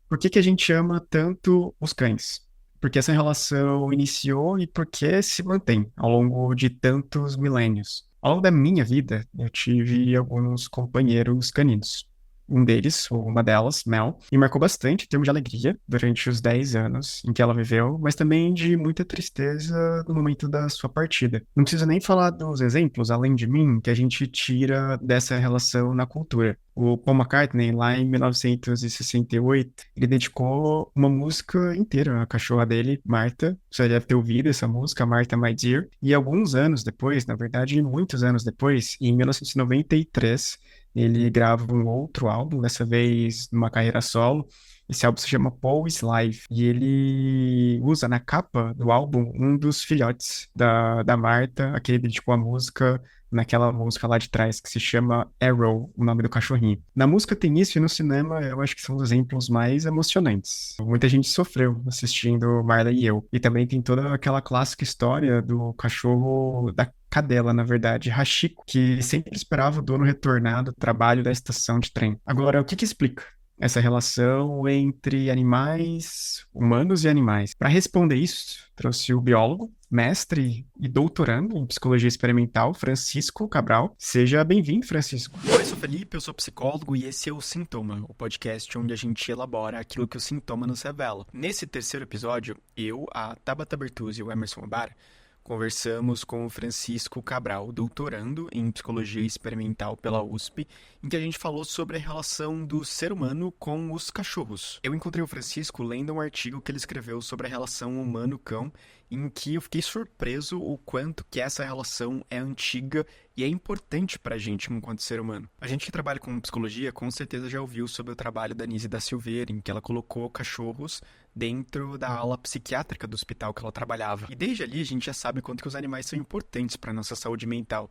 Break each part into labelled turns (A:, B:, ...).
A: Por que que a gente ama tanto os cães? Porque essa relação iniciou e porque se mantém ao longo de tantos milênios. Ao longo da minha vida, eu tive alguns companheiros caninos. Um deles, ou uma delas, Mel, me marcou bastante em termos de alegria durante os 10 anos em que ela viveu, mas também de muita tristeza no momento da sua partida. Não preciso nem falar dos exemplos, além de mim, que a gente tira dessa relação na cultura. O Paul McCartney, lá em 1968, ele dedicou uma música inteira à cachorra dele, Martha. Você deve ter ouvido essa música, Martha My Dear. E alguns anos depois, na verdade, muitos anos depois, em 1993, ele grava um outro álbum, dessa vez numa carreira solo. Esse álbum se chama Paul's Life. E ele usa na capa do álbum um dos filhotes da Martha, a que ele dedicou a música naquela música lá de trás que se chama Arrow, o nome do cachorrinho. Na música tem isso e no cinema eu acho que são os exemplos mais emocionantes. Muita gente sofreu assistindo Marley e eu. E também tem toda aquela clássica história do cachorro da cadela, na verdade, Hachiko, que sempre esperava o dono retornar do trabalho da estação de trem. Agora, o que que explica essa relação entre animais, humanos e animais? Para responder isso, trouxe o biólogo, mestre e doutorando em psicologia experimental, Francisco Cabral. Seja bem-vindo, Francisco.
B: Oi, eu sou Felipe, eu sou psicólogo e esse é o Sintoma, o podcast onde a gente elabora aquilo que o sintoma nos revela. Nesse terceiro episódio, eu, a Tabata Bertuzzi e o Emerson Obar conversamos com o Francisco Cabral, doutorando em psicologia experimental pela USP, em que a gente falou sobre a relação do ser humano com os cachorros. Eu encontrei o Francisco lendo um artigo que ele escreveu sobre a relação humano-cão, em que eu fiquei surpreso o quanto que essa relação é antiga e é importante pra gente enquanto ser humano. A gente que trabalha com psicologia com certeza já ouviu sobre o trabalho da Nise da Silveira, em que ela colocou cachorros dentro da ala psiquiátrica do hospital que ela trabalhava. E desde ali a gente já sabe quanto que os animais são importantes para nossa saúde mental.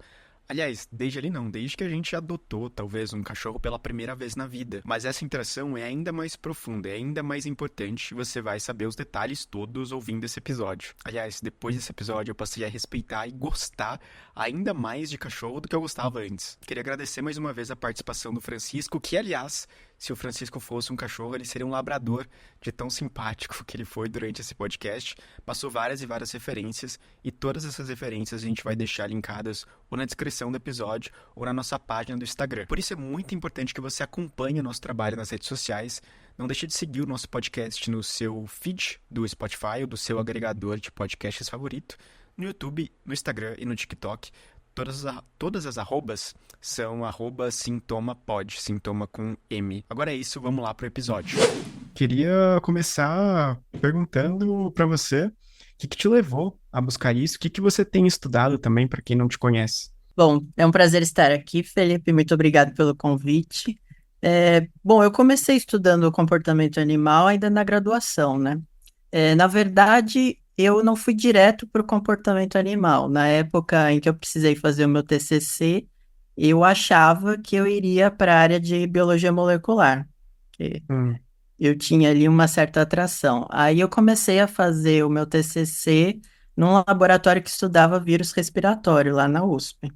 B: Aliás, desde ali não, desde que a gente adotou, talvez, um cachorro pela primeira vez na vida. Mas essa interação é ainda mais profunda, é ainda mais importante e você vai saber os detalhes todos ouvindo esse episódio. Aliás, depois desse episódio eu passei a respeitar e gostar ainda mais de cachorro do que eu gostava antes. Queria agradecer mais uma vez a participação do Francisco, que, aliás, se o Francisco fosse um cachorro, ele seria um labrador, de tão simpático que ele foi durante esse podcast. Passou várias e várias referências, e todas essas referências a gente vai deixar linkadas ou na descrição do episódio ou na nossa página do Instagram. Por isso é muito importante que você acompanhe o nosso trabalho nas redes sociais. Não deixe de seguir o nosso podcast no seu feed do Spotify ou do seu agregador de podcasts favorito, no YouTube, no Instagram e no TikTok. Todas as arrobas são @sintomapod, sintoma com M. Agora é isso, vamos lá pro episódio.
A: Queria começar perguntando para você o que que te levou a buscar isso, o que que você tem estudado também, para quem não te conhece.
C: Bom, é um prazer estar aqui, Felipe. Muito obrigado pelo convite. Bom, eu comecei estudando o comportamento animal ainda na graduação, né? Na verdade, eu não fui direto para o comportamento animal. Na época em que eu precisei fazer o meu TCC, eu achava que eu iria para a área de biologia molecular, que
A: Hum,
C: eu tinha ali uma certa atração. Aí eu comecei a fazer o meu TCC num laboratório que estudava vírus respiratório lá na USP.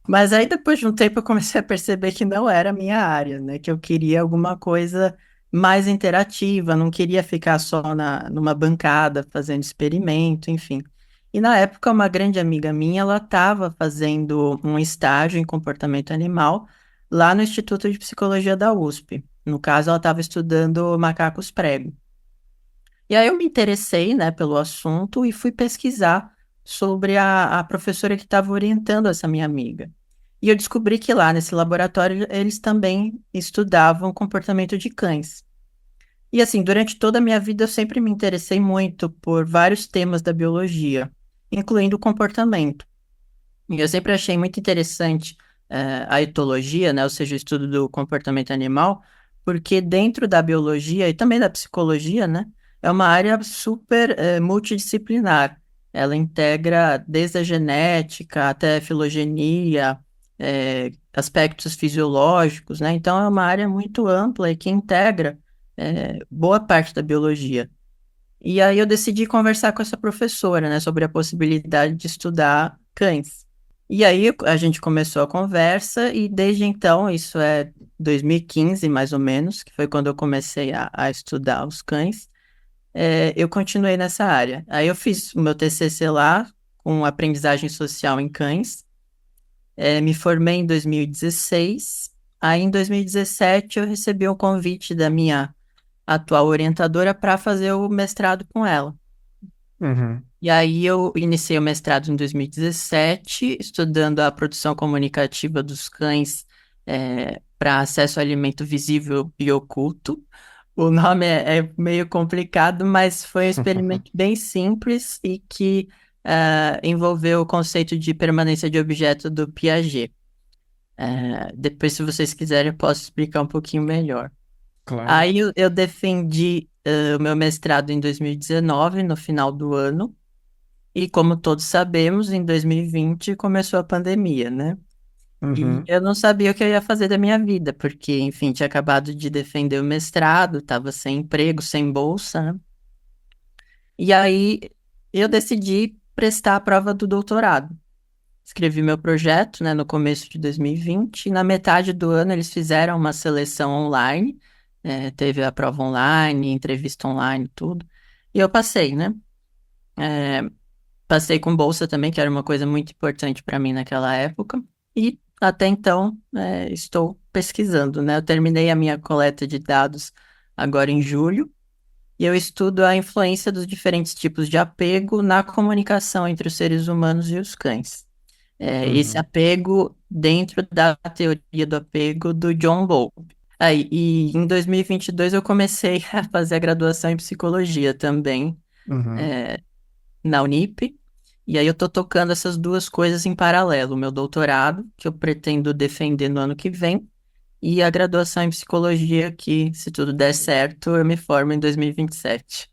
C: Mas aí, depois de um tempo, eu comecei a perceber que não era a minha área, né? Que eu queria alguma coisa mais interativa, não queria ficar só numa bancada fazendo experimento, enfim. E na época, uma grande amiga minha, ela estava fazendo um estágio em comportamento animal lá no Instituto de Psicologia da USP. No caso, ela estava estudando macacos prego. E aí eu me interessei, né, pelo assunto e fui pesquisar sobre a professora que estava orientando essa minha amiga. E eu descobri que lá nesse laboratório eles também estudavam o comportamento de cães. E assim, durante toda a minha vida eu sempre me interessei muito por vários temas da biologia, incluindo o comportamento. E eu sempre achei muito interessante a etologia, né, ou seja, o estudo do comportamento animal, porque dentro da biologia e também da psicologia, né, é uma área super multidisciplinar. Ela integra desde a genética até a filogenia, aspectos fisiológicos, né? Então é uma área muito ampla e que integra boa parte da biologia. E aí eu decidi conversar com essa professora, né, sobre a possibilidade de estudar cães. E aí a gente começou a conversa e desde então, isso é 2015 mais ou menos, que foi quando eu comecei a estudar os cães, eu continuei nessa área. Aí eu fiz o meu TCC lá, com aprendizagem social em cães, me formei em 2016, aí em 2017 eu recebi o convite da minha atual orientadora para fazer o mestrado com ela.
A: Uhum.
C: E aí eu iniciei o mestrado em 2017, estudando a produção comunicativa dos cães para acesso ao alimento visível e oculto. O nome é meio complicado, mas foi um experimento bem simples e que envolveu o conceito de permanência de objeto do Piaget. Depois, se vocês quiserem, eu posso explicar um pouquinho melhor.
A: Claro.
C: Aí eu defendi o meu mestrado em 2019, no final do ano. E como todos sabemos, em 2020 começou a pandemia, né? E
A: Uhum.
C: eu não sabia o que eu ia fazer da minha vida, porque, enfim, tinha acabado de defender o mestrado, estava sem emprego, sem bolsa, né? E aí eu decidi prestar a prova do doutorado. Escrevi meu projeto, né, no começo de 2020, e na metade do ano eles fizeram uma seleção online, teve a prova online, entrevista online, tudo, e eu passei, né? É, Passei com bolsa também, que era uma coisa muito importante para mim naquela época. E até então, estou pesquisando, né? Eu terminei a minha coleta de dados agora em julho, e eu estudo a influência dos diferentes tipos de apego na comunicação entre os seres humanos e os cães. Esse
A: Uhum.
C: apego dentro da teoria do apego do John Bowlby. Aí, e em 2022 eu comecei a fazer a graduação em psicologia também,
A: Uhum.
C: na Unip. E aí eu tô tocando essas duas coisas em paralelo, o meu doutorado, que eu pretendo defender no ano que vem, e a graduação em psicologia, que, se tudo der certo, eu me formo em 2027.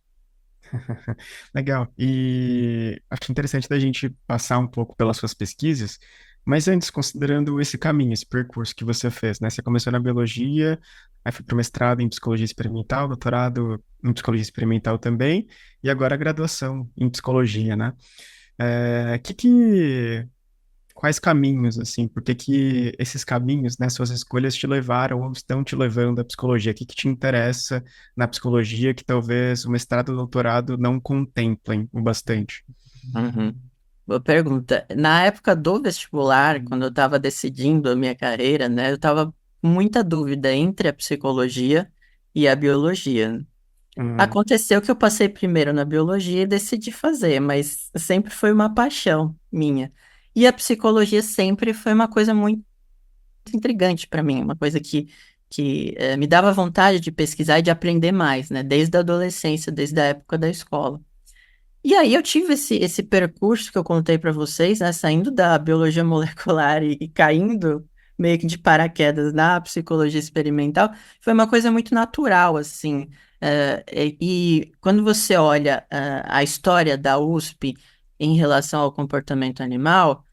A: Legal. E acho interessante da gente passar um pouco pelas suas pesquisas, mas antes, considerando esse caminho, esse percurso que você fez, né? Você começou na biologia, aí foi para o mestrado em psicologia experimental, doutorado em psicologia experimental também, e agora a graduação em psicologia, né? Quais caminhos, assim, por que que esses caminhos, né, suas escolhas te levaram ou estão te levando à psicologia? O que que te interessa na psicologia que talvez o mestrado e o doutorado não contemplem o bastante?
C: Uhum. Boa pergunta. Na época do vestibular, quando eu estava decidindo a minha carreira, né, eu estava com muita dúvida entre a psicologia e a biologia.
A: Hum,
C: Aconteceu que eu passei primeiro na biologia e decidi fazer, mas sempre foi uma paixão minha. E a psicologia sempre foi uma coisa muito intrigante para mim, uma coisa que me dava vontade de pesquisar e de aprender mais, né? Desde a adolescência, desde a época da escola. E aí eu tive esse percurso que eu contei para vocês, né? Saindo da biologia molecular e caindo meio que de paraquedas na psicologia experimental, foi uma coisa muito natural, assim. E quando você olha a história da USP em relação ao comportamento animal,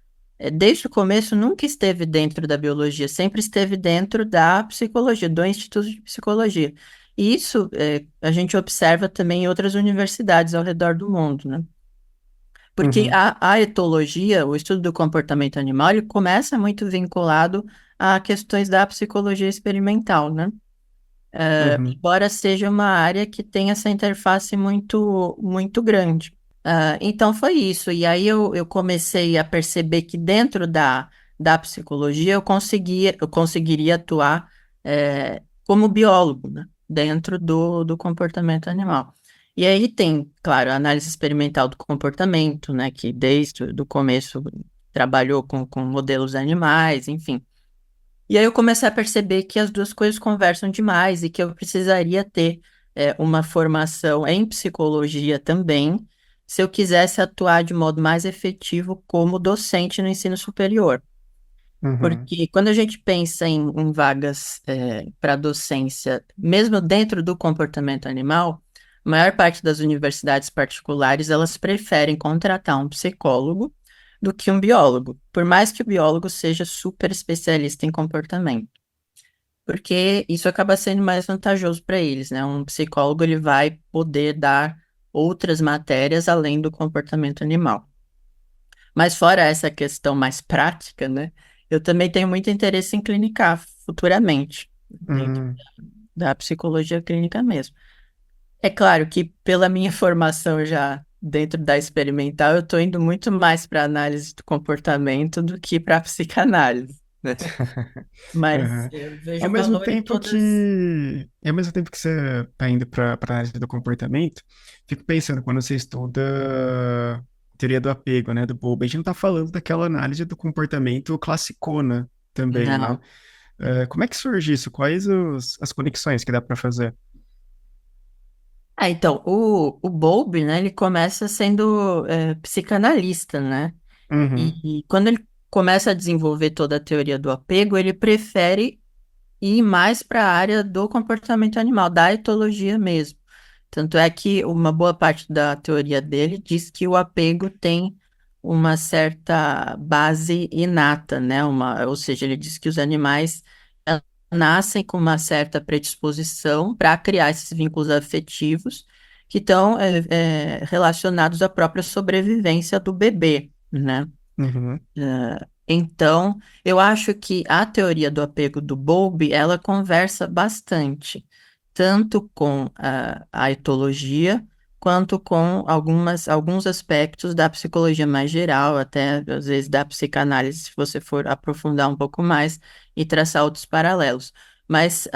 C: desde o começo nunca esteve dentro da biologia, sempre esteve dentro da psicologia, do Instituto de Psicologia. E isso a gente observa também em outras universidades ao redor do mundo, né? Porque
A: uhum,
C: a etologia, o estudo do comportamento animal, ele começa muito vinculado a questões da psicologia experimental, né?
A: uhum,
C: Embora seja uma área que tem essa interface muito, muito grande. Então foi isso. E aí eu comecei a perceber que dentro da psicologia eu conseguiria atuar como biólogo, né? Dentro do comportamento animal. E aí tem, claro, a análise experimental do comportamento, né? Que desde o do começo trabalhou com modelos animais, enfim. E aí eu comecei a perceber que as duas coisas conversam demais e que eu precisaria ter uma formação em psicologia também, se eu quisesse atuar de modo mais efetivo como docente no ensino superior.
A: uhum,
C: Porque quando a gente pensa em vagas para docência, mesmo dentro do comportamento animal, a maior parte das universidades particulares, elas preferem contratar um psicólogo do que um biólogo, por mais que o biólogo seja super especialista em comportamento. Porque isso acaba sendo mais vantajoso para eles, né? Um psicólogo ele vai poder dar outras matérias além do comportamento animal. Mas fora essa questão mais prática, né? Eu também tenho muito interesse em clinicar futuramente, dentro
A: Hum,
C: da psicologia clínica mesmo. É claro que pela minha formação já dentro da experimental, eu estou indo muito mais para análise do comportamento do que para psicanálise, né? Mas
A: aham.
C: eu
A: Ao
C: vejo
A: mesmo
C: valor em
A: tempo
C: todas.
A: que, ao mesmo tempo que você está indo para a análise do comportamento, fico pensando, quando você estuda teoria do apego, né, do Bowlby, a gente não está falando daquela análise do comportamento classicona também, né?
C: Não.
A: Como é que surge isso? Quais as conexões que dá para fazer?
C: Ah, então, o Bowlby, né, ele começa sendo psicanalista, né?
A: Uhum,
C: E quando ele começa a desenvolver toda a teoria do apego, ele prefere ir mais para a área do comportamento animal, da etologia mesmo. Tanto é que uma boa parte da teoria dele diz que o apego tem uma certa base inata, né? Ou seja, ele diz que os animais nascem com uma certa predisposição para criar esses vínculos afetivos que estão relacionados à própria sobrevivência do bebê, né?
A: uhum,
C: Então, eu acho que a teoria do apego do Bowlby, ela conversa bastante, tanto com a etologia, quanto com alguns aspectos da psicologia mais geral, até às vezes da psicanálise, se você for aprofundar um pouco mais e traçar outros paralelos. Mas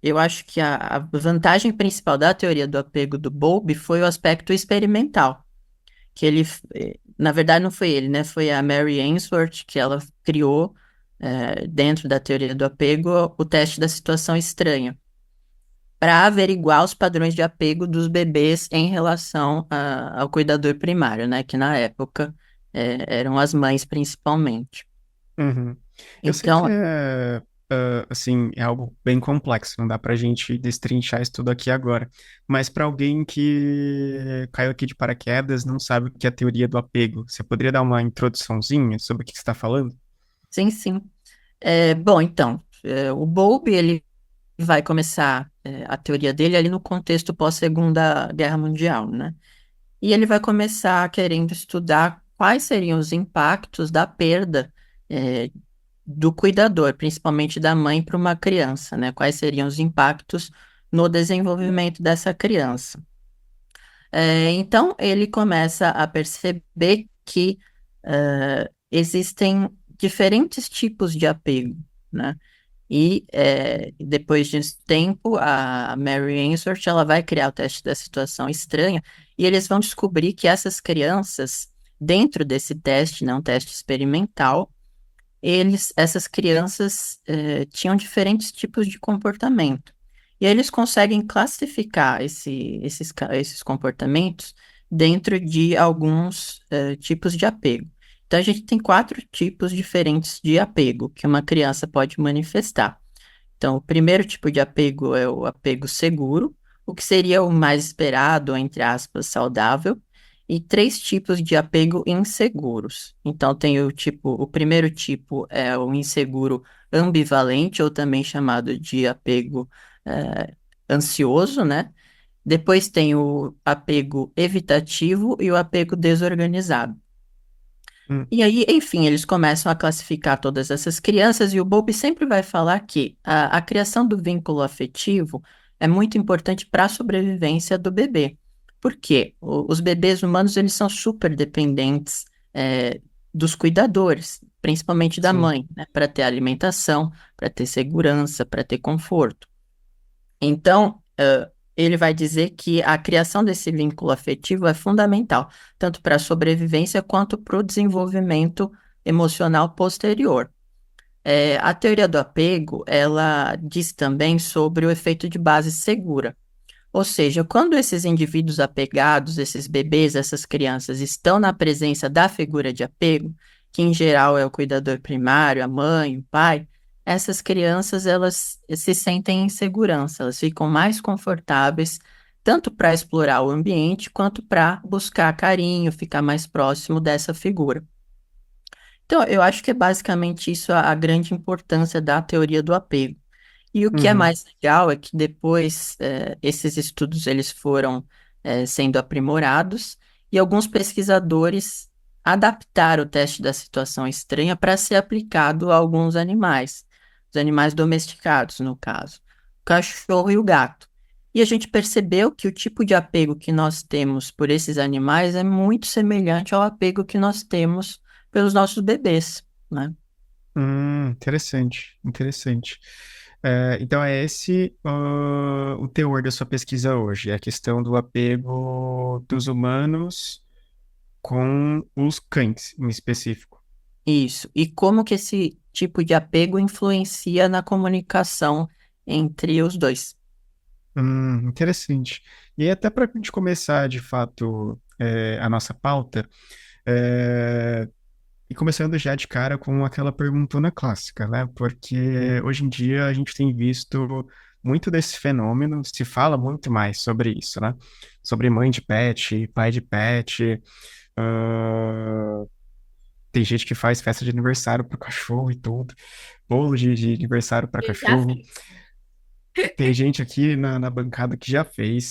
C: eu acho que a vantagem principal da teoria do apego do Bowlby foi o aspecto experimental que na verdade não foi ele, né? Foi a Mary Ainsworth que ela criou, dentro da teoria do apego, o teste da situação estranha, para averiguar os padrões de apego dos bebês em relação ao cuidador primário, né? Que na época eram as mães principalmente.
A: uhum. Eu sei que
C: Então,
A: assim, é algo bem complexo, não dá pra gente destrinchar isso tudo aqui agora. Mas para alguém que caiu aqui de paraquedas, não sabe o que é a teoria do apego, você poderia dar uma introduçãozinha sobre o que você está falando?
C: sim, sim. Bom, então, o Bowlby, ele vai começar a teoria dele ali no contexto pós-Segunda Guerra Mundial, né? E ele vai começar querendo estudar quais seriam os impactos da perda eh, do cuidador, principalmente da mãe para uma criança, né? Quais seriam os impactos no desenvolvimento dessa criança. Então, ele começa a perceber que existem diferentes tipos de apego, né? E depois de um tempo, a Mary Ainsworth ela vai criar o teste da situação estranha e eles vão descobrir que essas crianças, dentro desse teste, né, um teste experimental, essas crianças tinham diferentes tipos de comportamento. E aí eles conseguem classificar esses comportamentos dentro de alguns tipos de apego. Então, a gente tem 4 tipos diferentes de apego que uma criança pode manifestar. Então, o primeiro tipo de apego é o apego seguro, o que seria o mais esperado, entre aspas, saudável, e 3 tipos de apego inseguros. Então, tem o primeiro tipo é o inseguro ambivalente, ou também chamado de apego ansioso, né? Depois tem o apego evitativo e o apego desorganizado.
A: Hum,
C: E aí, enfim, eles começam a classificar todas essas crianças, e o Bowlby sempre vai falar que a criação do vínculo afetivo é muito importante para a sobrevivência do bebê. Por quê? Os bebês humanos, eles são super dependentes, dos cuidadores, principalmente da
A: sim.
C: mãe, né, para ter alimentação, para ter segurança, para ter conforto. Então, ele vai dizer que a criação desse vínculo afetivo é fundamental, tanto para a sobrevivência quanto para o desenvolvimento emocional posterior. A teoria do apego, ela diz também sobre o efeito de base segura. Ou seja, quando esses indivíduos apegados, esses bebês, essas crianças, estão na presença da figura de apego, que em geral é o cuidador primário, a mãe, o pai, essas crianças elas se sentem em segurança, elas ficam mais confortáveis, tanto para explorar o ambiente quanto para buscar carinho, ficar mais próximo dessa figura. Então, eu acho que é basicamente isso a grande importância da teoria do apego. E o que é
A: Uhum,
C: mais legal é que depois esses estudos eles foram sendo aprimorados e alguns pesquisadores adaptar o teste da situação estranha para ser aplicado a alguns animais, os animais domesticados, no caso, o cachorro e o gato. E a gente percebeu que o tipo de apego que nós temos por esses animais é muito semelhante ao apego que nós temos pelos nossos bebês, né?
A: Interessante, interessante. Então é esse o teor da sua pesquisa hoje, é a questão do apego dos humanos com os cães, em específico.
C: Isso. E como que esse tipo de apego influencia na comunicação entre os dois?
A: Interessante. E aí, até para a gente começar, de fato, a nossa pauta, é, e começando já de cara com aquela perguntona clássica, né? Porque hoje em dia a gente tem visto muito desse fenômeno, se fala muito mais sobre isso, né? Sobre mãe de pet, pai de pet. ah, Tem gente que faz festa de aniversário para cachorro e tudo, bolo de aniversário para
C: Eu já
A: cachorro.
C: fiz.
A: Tem gente aqui na bancada que já fez.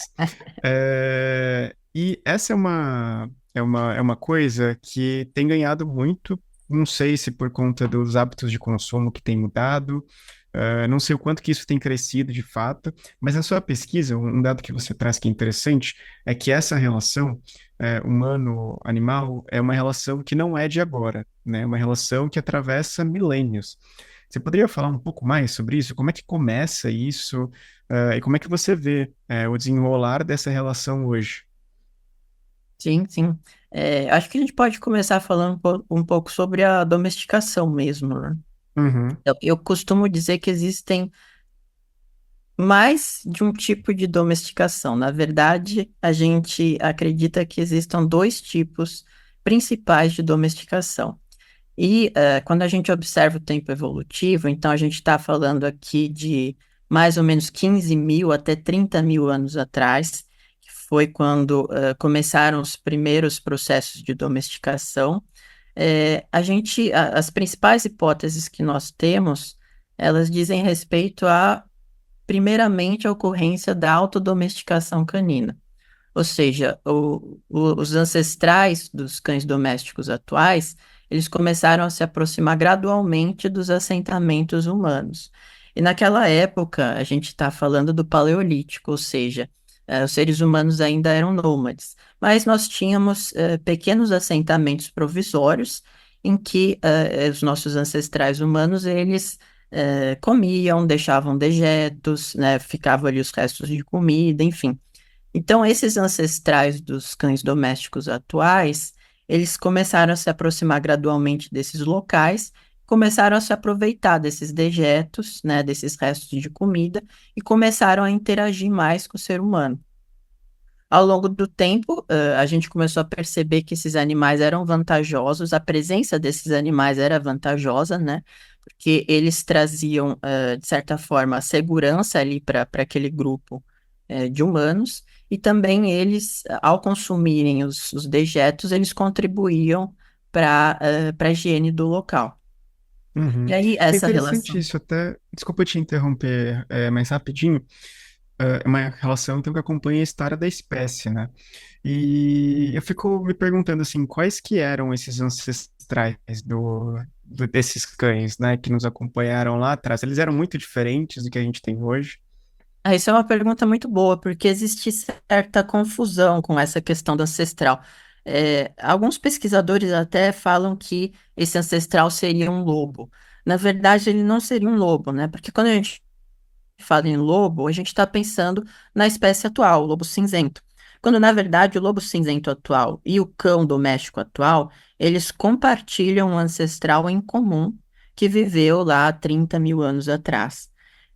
A: E essa é uma coisa que tem ganhado muito, não sei se por conta dos hábitos de consumo que tem mudado, não sei o quanto que isso tem crescido de fato, mas na sua pesquisa, um dado que você traz que é interessante é que essa relação humano-animal é uma relação que não é de agora, né? É uma relação que atravessa milênios. Você poderia falar um pouco mais sobre isso? Como é que começa isso? E como é que você vê, o desenrolar dessa relação hoje?
C: Sim, sim. Acho que a gente pode começar falando um pouco sobre a domesticação mesmo, né?
A: Uhum,
C: Eu costumo dizer que existem mais de um tipo de domesticação. Na verdade, a gente acredita que existam dois tipos principais de domesticação. E quando a gente observa o tempo evolutivo, então a gente está falando aqui de mais ou menos 15 mil até 30 mil anos atrás, que foi quando começaram os primeiros processos de domesticação. As principais hipóteses que nós temos, elas dizem respeito a, primeiramente, a ocorrência da autodomesticação canina. Ou seja, os ancestrais dos cães domésticos atuais, eles começaram a se aproximar gradualmente dos assentamentos humanos. E naquela época, a gente está falando do Paleolítico, ou seja, os seres humanos ainda eram nômades. Mas nós tínhamos pequenos assentamentos provisórios em que os nossos ancestrais humanos, eles comiam, deixavam dejetos, né, ficavam ali os restos de comida, enfim. Então, esses ancestrais dos cães domésticos atuais, eles começaram a se aproximar gradualmente desses locais, começaram a se aproveitar desses dejetos, né, desses restos de comida, e começaram a interagir mais com o ser humano. Ao longo do tempo, a gente começou a perceber que esses animais eram vantajosos, a presença desses animais era vantajosa, né? Porque eles traziam, de certa forma, segurança ali para aquele grupo, de humanos, e também eles, ao consumirem os dejetos, eles contribuíam para a higiene do local. E
A: uhum.
C: aí,
A: É
C: essa
A: interessante
C: relação.
A: isso, até. Desculpa te interromper, mais rapidinho. É uma relação então, que acompanha a história da espécie, né? E eu fico me perguntando assim, quais que eram esses ancestrais desses cães, né, que nos acompanharam lá atrás? Eles eram muito diferentes do que a gente tem hoje?
C: Isso é uma pergunta muito boa, porque existe certa confusão com essa questão do ancestral. Alguns pesquisadores até falam que esse ancestral seria um lobo. Na verdade, ele não seria um lobo, né? Porque quando a gente fala em lobo, a gente está pensando na espécie atual, o lobo cinzento. Quando, na verdade, o lobo cinzento atual e o cão doméstico atual, eles compartilham um ancestral em comum que viveu lá há 30 mil anos atrás.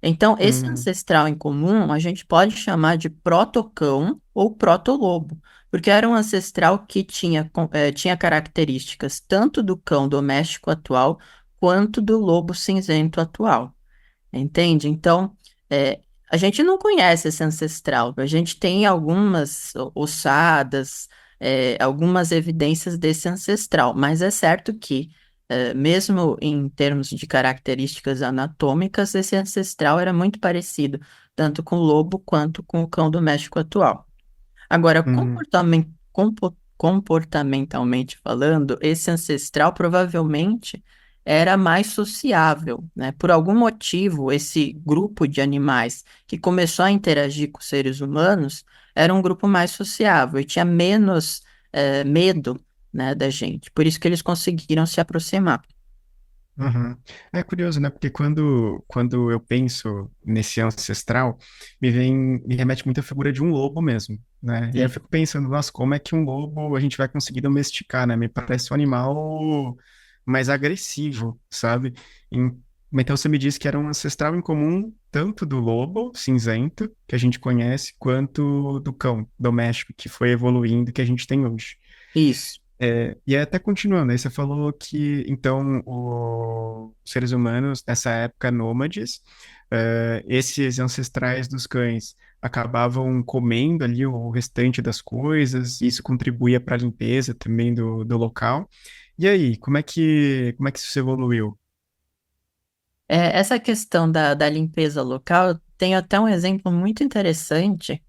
C: Então, esse
A: Hum,
C: ancestral em comum a gente pode chamar de protocão ou protolobo, porque era um ancestral que tinha características tanto do cão doméstico atual quanto do lobo cinzento atual. Entende? Então, é, a gente não conhece esse ancestral. A gente tem algumas ossadas, algumas evidências desse ancestral, mas é certo que, mesmo em termos de características anatômicas, esse ancestral era muito parecido, tanto com o lobo quanto com o cão doméstico atual. Agora,
A: hum,
C: comportamentalmente falando, esse ancestral provavelmente era mais sociável, né? Por algum motivo, esse grupo de animais que começou a interagir com os seres humanos era um grupo mais sociável e tinha menos medo, né, da gente. Por isso que eles conseguiram se aproximar.
A: Uhum. É curioso, né? Porque quando eu penso nesse ancestral, me remete muito à figura de um lobo mesmo, né? E aí eu
C: Sim.
A: fico pensando, nossa, como é que um lobo a gente vai conseguir domesticar, né? Me parece um animal mais agressivo, sabe? Em- Então você me disse que era um ancestral em comum tanto do lobo cinzento, que a gente conhece, quanto do cão doméstico, que foi evoluindo, que a gente tem hoje.
C: Isso.
A: E aí, até continuando, aí você falou que, então, os seres humanos, nessa época nômades, esses ancestrais dos cães acabavam comendo ali o restante das coisas, e isso contribuía para a limpeza também do local. E aí, como é que isso evoluiu?
C: Essa questão da limpeza local, tem até um exemplo muito interessante,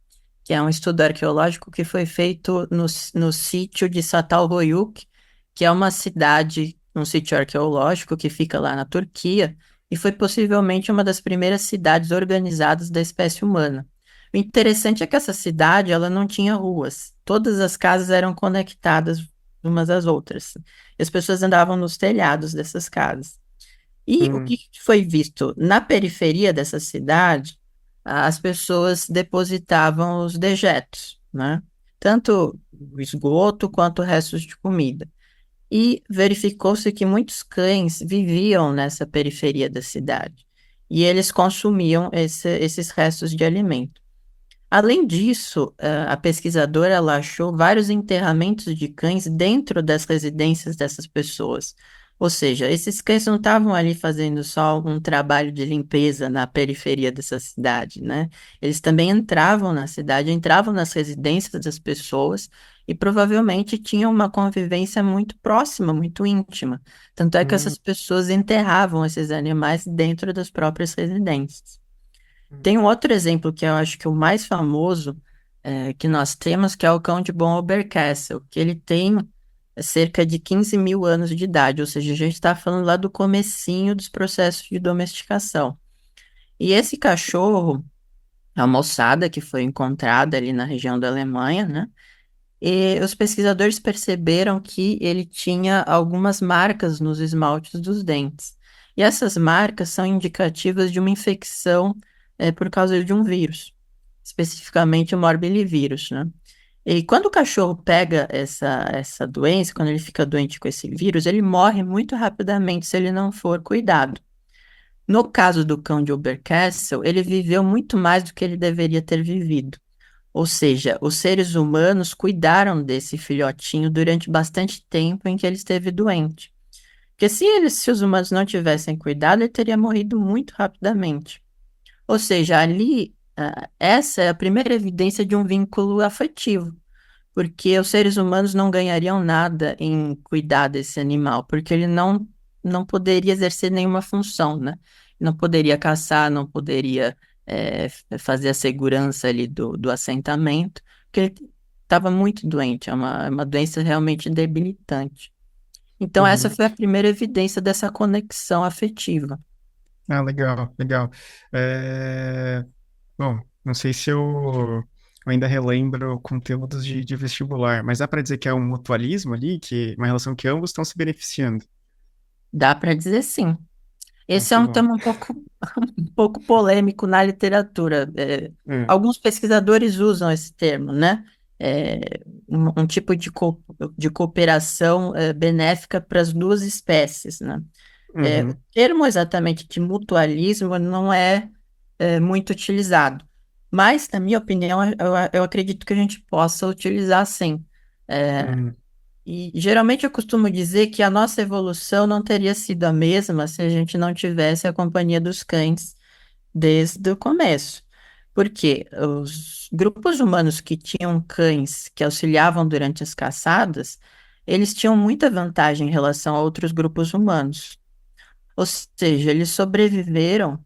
C: que é um estudo arqueológico que foi feito no sítio de Çatalhöyük, que é uma cidade, um sítio arqueológico que fica lá na Turquia, e foi possivelmente uma das primeiras cidades organizadas da espécie humana. O interessante é que essa cidade, ela não tinha ruas. Todas as casas eram conectadas umas às outras. E as pessoas andavam nos telhados dessas casas. E o
A: Hum,
C: que foi visto na periferia dessa cidade, as pessoas depositavam os dejetos, né? Tanto o esgoto quanto restos de comida. E verificou-se que muitos cães viviam nessa periferia da cidade. E eles consumiam esses restos de alimento. Além disso, a pesquisadora ela achou vários enterramentos de cães dentro das residências dessas pessoas. Ou seja, esses cães não estavam ali fazendo só um trabalho de limpeza na periferia dessa cidade, né? Eles também entravam na cidade, entravam nas residências das pessoas e provavelmente tinham uma convivência muito próxima, muito íntima. Tanto é que
A: hum,
C: essas pessoas enterravam esses animais dentro das próprias residências.
A: hum.
C: Tem um outro exemplo que eu acho que o mais famoso que nós temos, que é o cão de Von Oberkassel, que ele tem cerca de 15 mil anos de idade, ou seja, a gente está falando lá do comecinho dos processos de domesticação. E esse cachorro, a moçada que foi encontrada ali na região da Alemanha, né? E os pesquisadores perceberam que ele tinha algumas marcas nos esmaltes dos dentes. E essas marcas são indicativas de uma infecção por causa de um vírus, especificamente o morbilivírus, né? E quando o cachorro pega essa doença, quando ele fica doente com esse vírus, ele morre muito rapidamente se ele não for cuidado. No caso do cão de Oberkassel, ele viveu muito mais do que ele deveria ter vivido. Ou seja, os seres humanos cuidaram desse filhotinho durante bastante tempo em que ele esteve doente. Porque se os humanos não tivessem cuidado, ele teria morrido muito rapidamente. Ou seja, ali, essa é a primeira evidência de um vínculo afetivo, porque os seres humanos não ganhariam nada em cuidar desse animal, porque ele não poderia exercer nenhuma função, né? Não poderia caçar, não poderia fazer a segurança ali do assentamento, porque ele estava muito doente, é uma doença realmente debilitante. Então, essa
A: Uhum.
C: foi a primeira evidência dessa conexão afetiva.
A: Ah, legal, legal. É, Bom, não sei se eu ainda relembro conteúdos de vestibular, mas dá para dizer que é um mutualismo ali, que uma relação que ambos estão se beneficiando.
C: Dá para dizer sim.
A: Ah,
C: Esse é
A: que
C: um
A: bom.
C: tema um pouco polêmico na literatura.
A: É.
C: Alguns pesquisadores usam esse termo, né? É, um tipo de cooperação benéfica para as duas espécies, né? O
A: Uhum,
C: termo exatamente de mutualismo não é muito utilizado, mas, na minha opinião, eu acredito que a gente possa utilizar sim. É,
A: uhum,
C: e geralmente eu costumo dizer que a nossa evolução não teria sido a mesma se a gente não tivesse a companhia dos cães desde o começo. Porque os grupos humanos que tinham cães que auxiliavam durante as caçadas, eles tinham muita vantagem em relação a outros grupos humanos. Ou seja, eles sobreviveram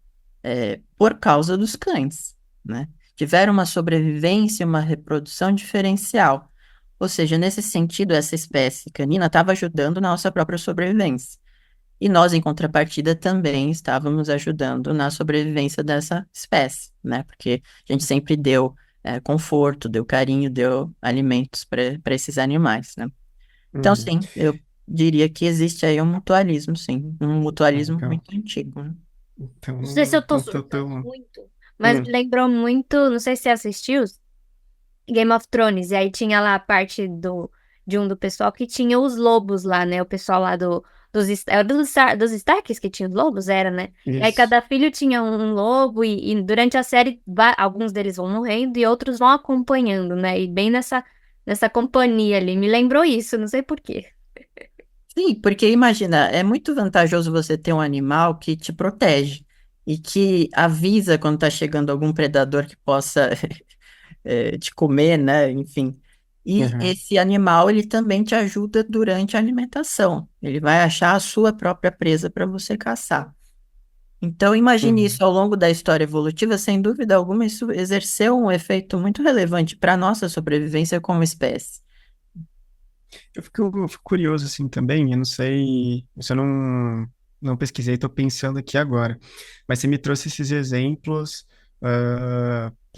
C: por causa dos cães, né? Tiveram uma sobrevivência, uma reprodução diferencial. Ou seja, nesse sentido, essa espécie canina estava ajudando na nossa própria sobrevivência. E nós, em contrapartida, também estávamos ajudando na sobrevivência dessa espécie, né? Porque a gente sempre deu conforto, deu carinho, deu alimentos para esses animais, né? Então,
A: Uhum.
C: sim, eu diria que existe aí um mutualismo, sim, um
A: Ah,
C: mutualismo
A: legal.
C: muito antigo, né?
A: Então,
D: Não sei se eu tô
A: não tô
D: surtando
A: tão.
D: muito, mas me
A: Hum,
D: lembrou muito, não sei se você assistiu Game of Thrones, e aí tinha lá a parte de um do pessoal que tinha os lobos lá, né? O pessoal lá dos Starks que tinha os lobos, era, né? E aí
A: isso.
D: cada filho tinha um lobo, e durante a série, alguns deles vão morrendo e outros vão acompanhando, né? E bem nessa companhia ali. Me lembrou isso, não sei por quê.
C: Sim, porque imagina, é muito vantajoso você ter um animal que te protege e que avisa quando está chegando algum predador que possa te comer, né? Enfim. E
A: Uhum.
C: esse animal, ele também te ajuda durante a alimentação. Ele vai achar a sua própria presa para você caçar. Então, imagine
A: Uhum.
C: isso ao longo da história evolutiva, sem dúvida alguma, isso exerceu um efeito muito relevante para a nossa sobrevivência como espécie.
A: Eu fico curioso assim também, eu não sei, isso eu não pesquisei, estou pensando aqui agora. Mas você me trouxe esses exemplos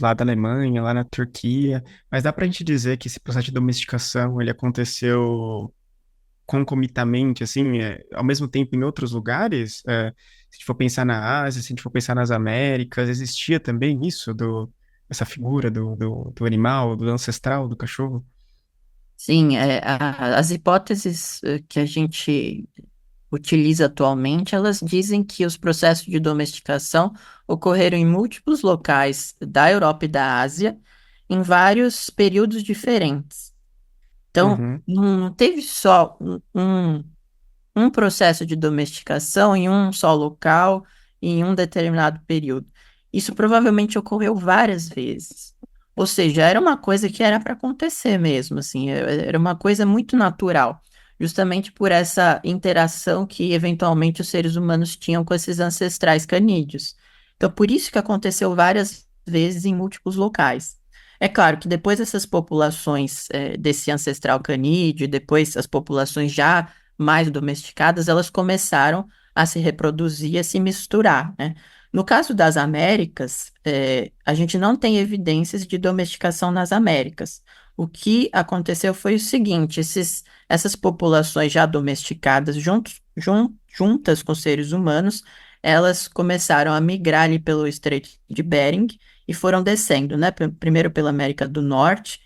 A: lá da Alemanha, lá na Turquia, mas dá para a gente dizer que esse processo de domesticação ele aconteceu concomitamente, assim, ao mesmo tempo em outros lugares? Se a gente for pensar na Ásia, se a gente for pensar nas Américas, existia também isso, essa figura do animal, do ancestral, do cachorro?
C: Sim, as hipóteses que a gente utiliza atualmente, elas dizem que os processos de domesticação ocorreram em múltiplos locais da Europa e da Ásia, em vários períodos diferentes. Então,
A: Uhum,
C: não teve só um processo de domesticação em um só local, em um determinado período. Isso provavelmente ocorreu várias vezes. Ou seja, era uma coisa que era para acontecer mesmo, assim, era uma coisa muito natural, justamente por essa interação que eventualmente os seres humanos tinham com esses ancestrais canídeos. Então, por isso que aconteceu várias vezes em múltiplos locais. É claro que depois essas populações desse ancestral canídeo, depois as populações já mais domesticadas, elas começaram a se reproduzir, a se misturar, né? No caso das Américas, a gente não tem evidências de domesticação nas Américas. O que aconteceu foi o seguinte: essas populações já domesticadas, juntas com seres humanos, elas começaram a migrar ali pelo Estreito de Bering e foram descendo, né? Primeiro pela América do Norte,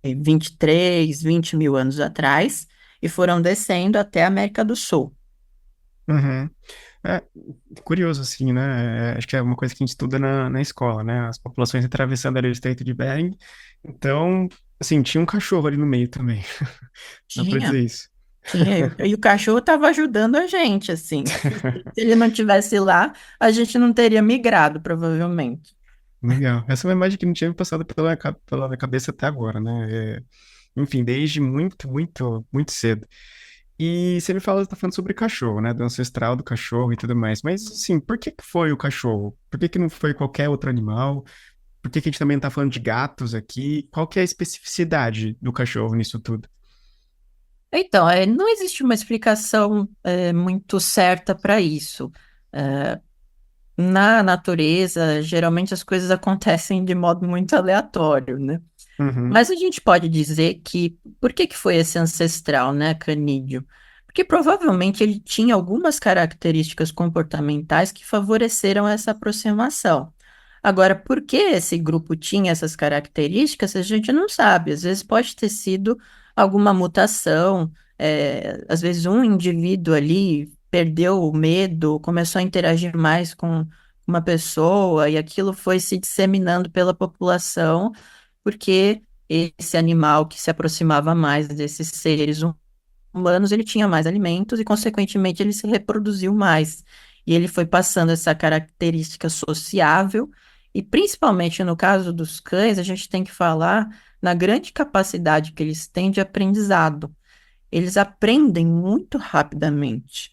C: 23, 20 mil anos atrás, e foram descendo até a América do Sul.
A: uhum. É curioso, assim, né? Acho que é uma coisa que a gente estuda na escola, né? As populações atravessando ali o Estreito de Bering. Então, assim, tinha um cachorro ali no meio também. Dá pra
C: Tinha,
A: dizer isso.
C: tinha. E o cachorro estava ajudando a gente, assim. Se ele não tivesse lá, a gente não teria migrado, provavelmente.
A: Legal. Essa é uma imagem que não tinha me passado pela minha cabeça até agora, né? Enfim, desde muito, muito, muito cedo. E você me fala, tá falando sobre cachorro, né? Do ancestral do cachorro e tudo mais. Mas, assim, por que que foi o cachorro? Por que que não foi qualquer outro animal? Por que que a gente também tá falando de gatos aqui? Qual que é a especificidade do cachorro nisso tudo?
C: Então, não existe uma explicação muito certa para isso. É, Na natureza, geralmente as coisas acontecem de modo muito aleatório, né?
A: Uhum,
C: Mas a gente pode dizer que, por que que foi esse ancestral, né, canídeo? Porque provavelmente ele tinha algumas características comportamentais que favoreceram essa aproximação. Agora, por que esse grupo tinha essas características, a gente não sabe. Às vezes pode ter sido alguma mutação, às vezes um indivíduo ali perdeu o medo, começou a interagir mais com uma pessoa e aquilo foi se disseminando pela população, porque esse animal que se aproximava mais desses seres humanos, ele tinha mais alimentos e, consequentemente, ele se reproduziu mais. E ele foi passando essa característica sociável, e principalmente no caso dos cães, a gente tem que falar na grande capacidade que eles têm de aprendizado. Eles aprendem muito rapidamente.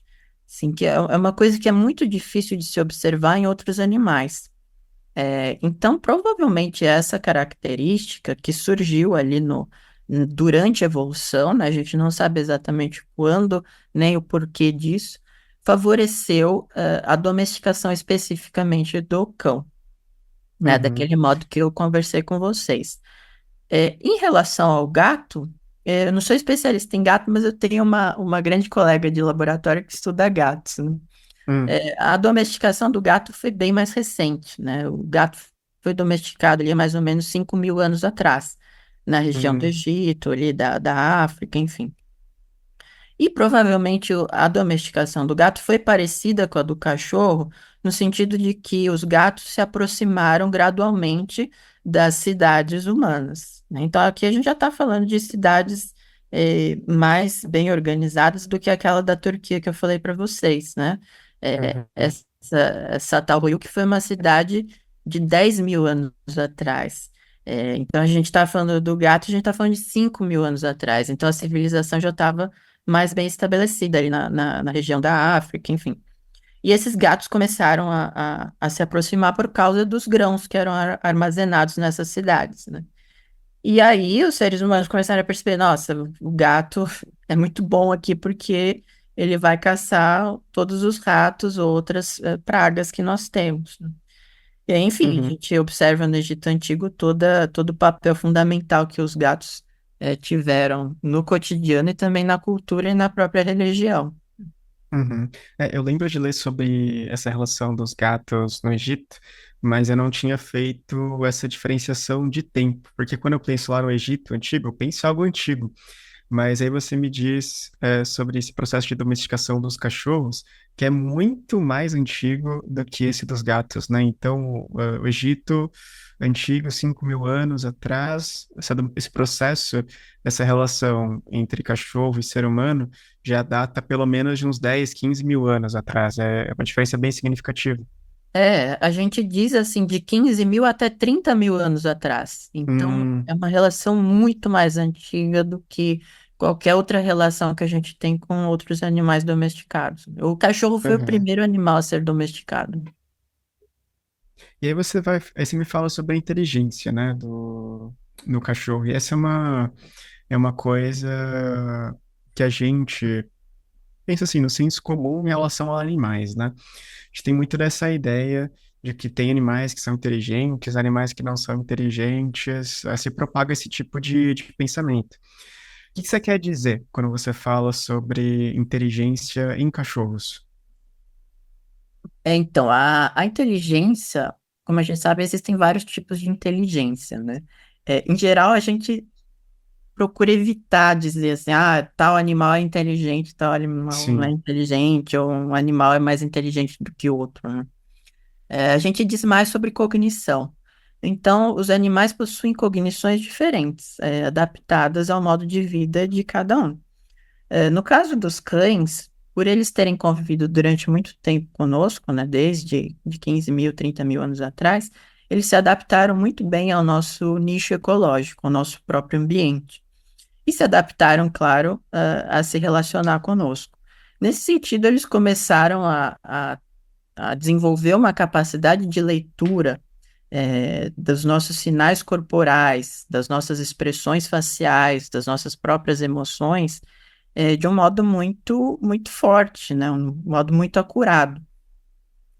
C: Assim, que é uma coisa que é muito difícil de se observar em outros animais. Então, provavelmente essa característica que surgiu ali durante a evolução, né, a gente não sabe exatamente quando nem o porquê disso, favoreceu a domesticação especificamente do cão, né,
A: Uhum,
C: daquele modo que eu conversei com vocês. Em relação ao gato, eu não sou especialista em gato, mas eu tenho uma grande colega de laboratório que estuda gatos, né?
A: hum,
C: A domesticação do gato foi bem mais recente, né? O gato foi domesticado ali mais ou menos 5.000 anos atrás, na região do
A: hum,
C: Egito, ali da África, enfim. E provavelmente a domesticação do gato foi parecida com a do cachorro, no sentido de que os gatos se aproximaram gradualmente das cidades humanas, né? Então aqui a gente já está falando de cidades mais bem organizadas do que aquela da Turquia que eu falei para vocês, né?
A: uhum,
C: Essa tal Ruyuk foi uma cidade de 10.000 anos atrás. Então a gente está falando do gato, a gente está falando de 5.000 anos atrás. Então a civilização já estava mais bem estabelecida ali na região da África, enfim. E esses gatos começaram a se aproximar por causa dos grãos que eram armazenados nessas cidades, né? E aí os seres humanos começaram a perceber, nossa, o gato é muito bom aqui porque ele vai caçar todos os ratos ou outras pragas que nós temos, né? E aí, enfim, a
A: uhum.
C: gente observa no Egito Antigo todo o papel fundamental que os gatos tiveram no cotidiano e também na cultura e na própria religião.
A: Uhum. Eu lembro de ler sobre essa relação dos gatos no Egito, mas eu não tinha feito essa diferenciação de tempo, porque quando eu penso lá no Egito antigo, eu penso em algo antigo, mas aí você me diz sobre esse processo de domesticação dos cachorros, que é muito mais antigo do que esse dos gatos, né? Então, o Egito antigo, 5.000 anos atrás, esse processo, essa relação entre cachorro e ser humano, já data pelo menos de uns 10, 15 mil anos atrás. É uma diferença bem significativa.
C: A gente diz assim de 15.000 até 30.000 anos atrás. Então,
A: Hum,
C: é uma relação muito mais antiga do que qualquer outra relação que a gente tem com outros animais domesticados. O cachorro foi o
A: uhum.
C: primeiro animal a ser domesticado.
A: E aí você me fala sobre a inteligência, né, no cachorro. E essa é uma coisa que a gente pensa assim, no senso comum em relação a animais, né? A gente tem muito dessa ideia de que tem animais que são inteligentes, animais que não são inteligentes, se propaga esse tipo de pensamento. O que que você quer dizer quando você fala sobre inteligência em cachorros?
C: Então, a inteligência, como a gente sabe, existem vários tipos de inteligência, né? Em geral, a gente procura evitar dizer assim, tal animal é inteligente, tal animal não é
A: Sim.
C: inteligente, ou um animal é mais inteligente do que outro, né? A gente diz mais sobre cognição. Então, os animais possuem cognições diferentes, adaptadas ao modo de vida de cada um. No caso dos cães, por eles terem convivido durante muito tempo conosco, né, desde de 15.000, 30.000 anos atrás, eles se adaptaram muito bem ao nosso nicho ecológico, ao nosso próprio ambiente. E se adaptaram, claro, a se relacionar conosco. Nesse sentido, eles começaram a desenvolver uma capacidade de leitura dos nossos sinais corporais, das nossas expressões faciais, das nossas próprias emoções, de um modo muito, muito forte, né? Um modo muito acurado.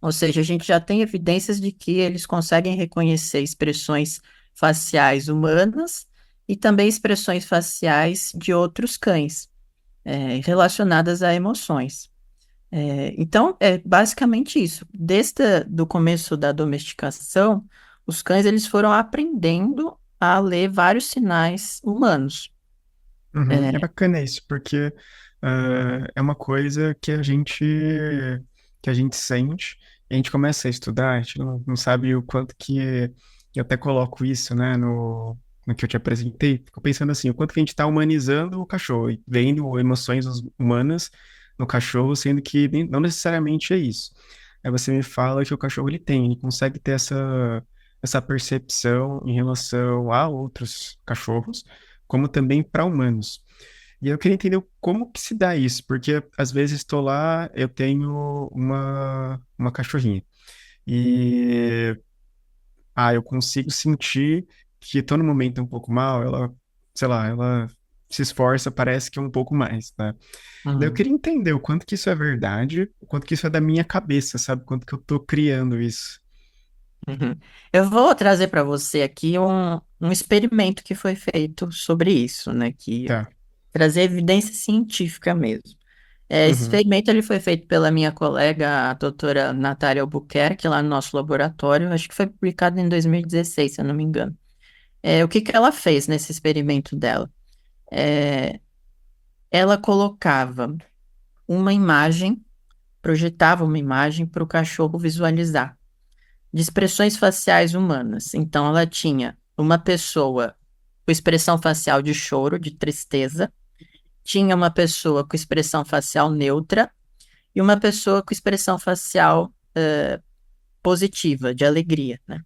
C: Ou seja, a gente já tem evidências de que eles conseguem reconhecer expressões faciais humanas e também expressões faciais de outros cães, relacionadas a emoções. Então, é basicamente isso. Desde do começo da domesticação, os cães eles foram aprendendo a ler vários sinais humanos.
A: Uhum. É
C: É,
A: bacana isso, porque é uma coisa que a gente sente, e a gente começa a estudar, a gente não sabe o quanto que eu até coloco isso, né, no que eu te apresentei. Fico pensando assim, o quanto que a gente está humanizando o cachorro, e vendo emoções humanas no cachorro, sendo que não necessariamente é isso. Aí você me fala que o cachorro ele consegue ter essa percepção em relação a outros cachorros, como também para humanos. E eu queria entender como que se dá isso, porque às vezes estou lá, eu tenho uma cachorrinha e eu consigo sentir que estou no momento um pouco mal, ela sei lá, ela se esforça, parece que um pouco mais, né? Daí eu
C: Uhum.
A: queria entender o quanto que isso é verdade, o quanto que isso é da minha cabeça, sabe? O quanto que eu tô criando isso.
C: Uhum. Eu vou trazer para você aqui um experimento que foi feito sobre isso, né? Que
A: Tá.
C: trazer evidência científica mesmo. Esse
A: Uhum.
C: experimento ele foi feito pela minha colega, a doutora Natália Albuquerque, lá no nosso laboratório. Acho que foi publicado em 2016, se eu não me engano. O que que ela fez nesse experimento dela? É, ela colocava uma imagem, projetava uma imagem para o cachorro visualizar, de expressões faciais humanas. Então, ela tinha uma pessoa com expressão facial de choro, de tristeza, tinha uma pessoa com expressão facial neutra e uma pessoa com expressão facial positiva, de alegria, né?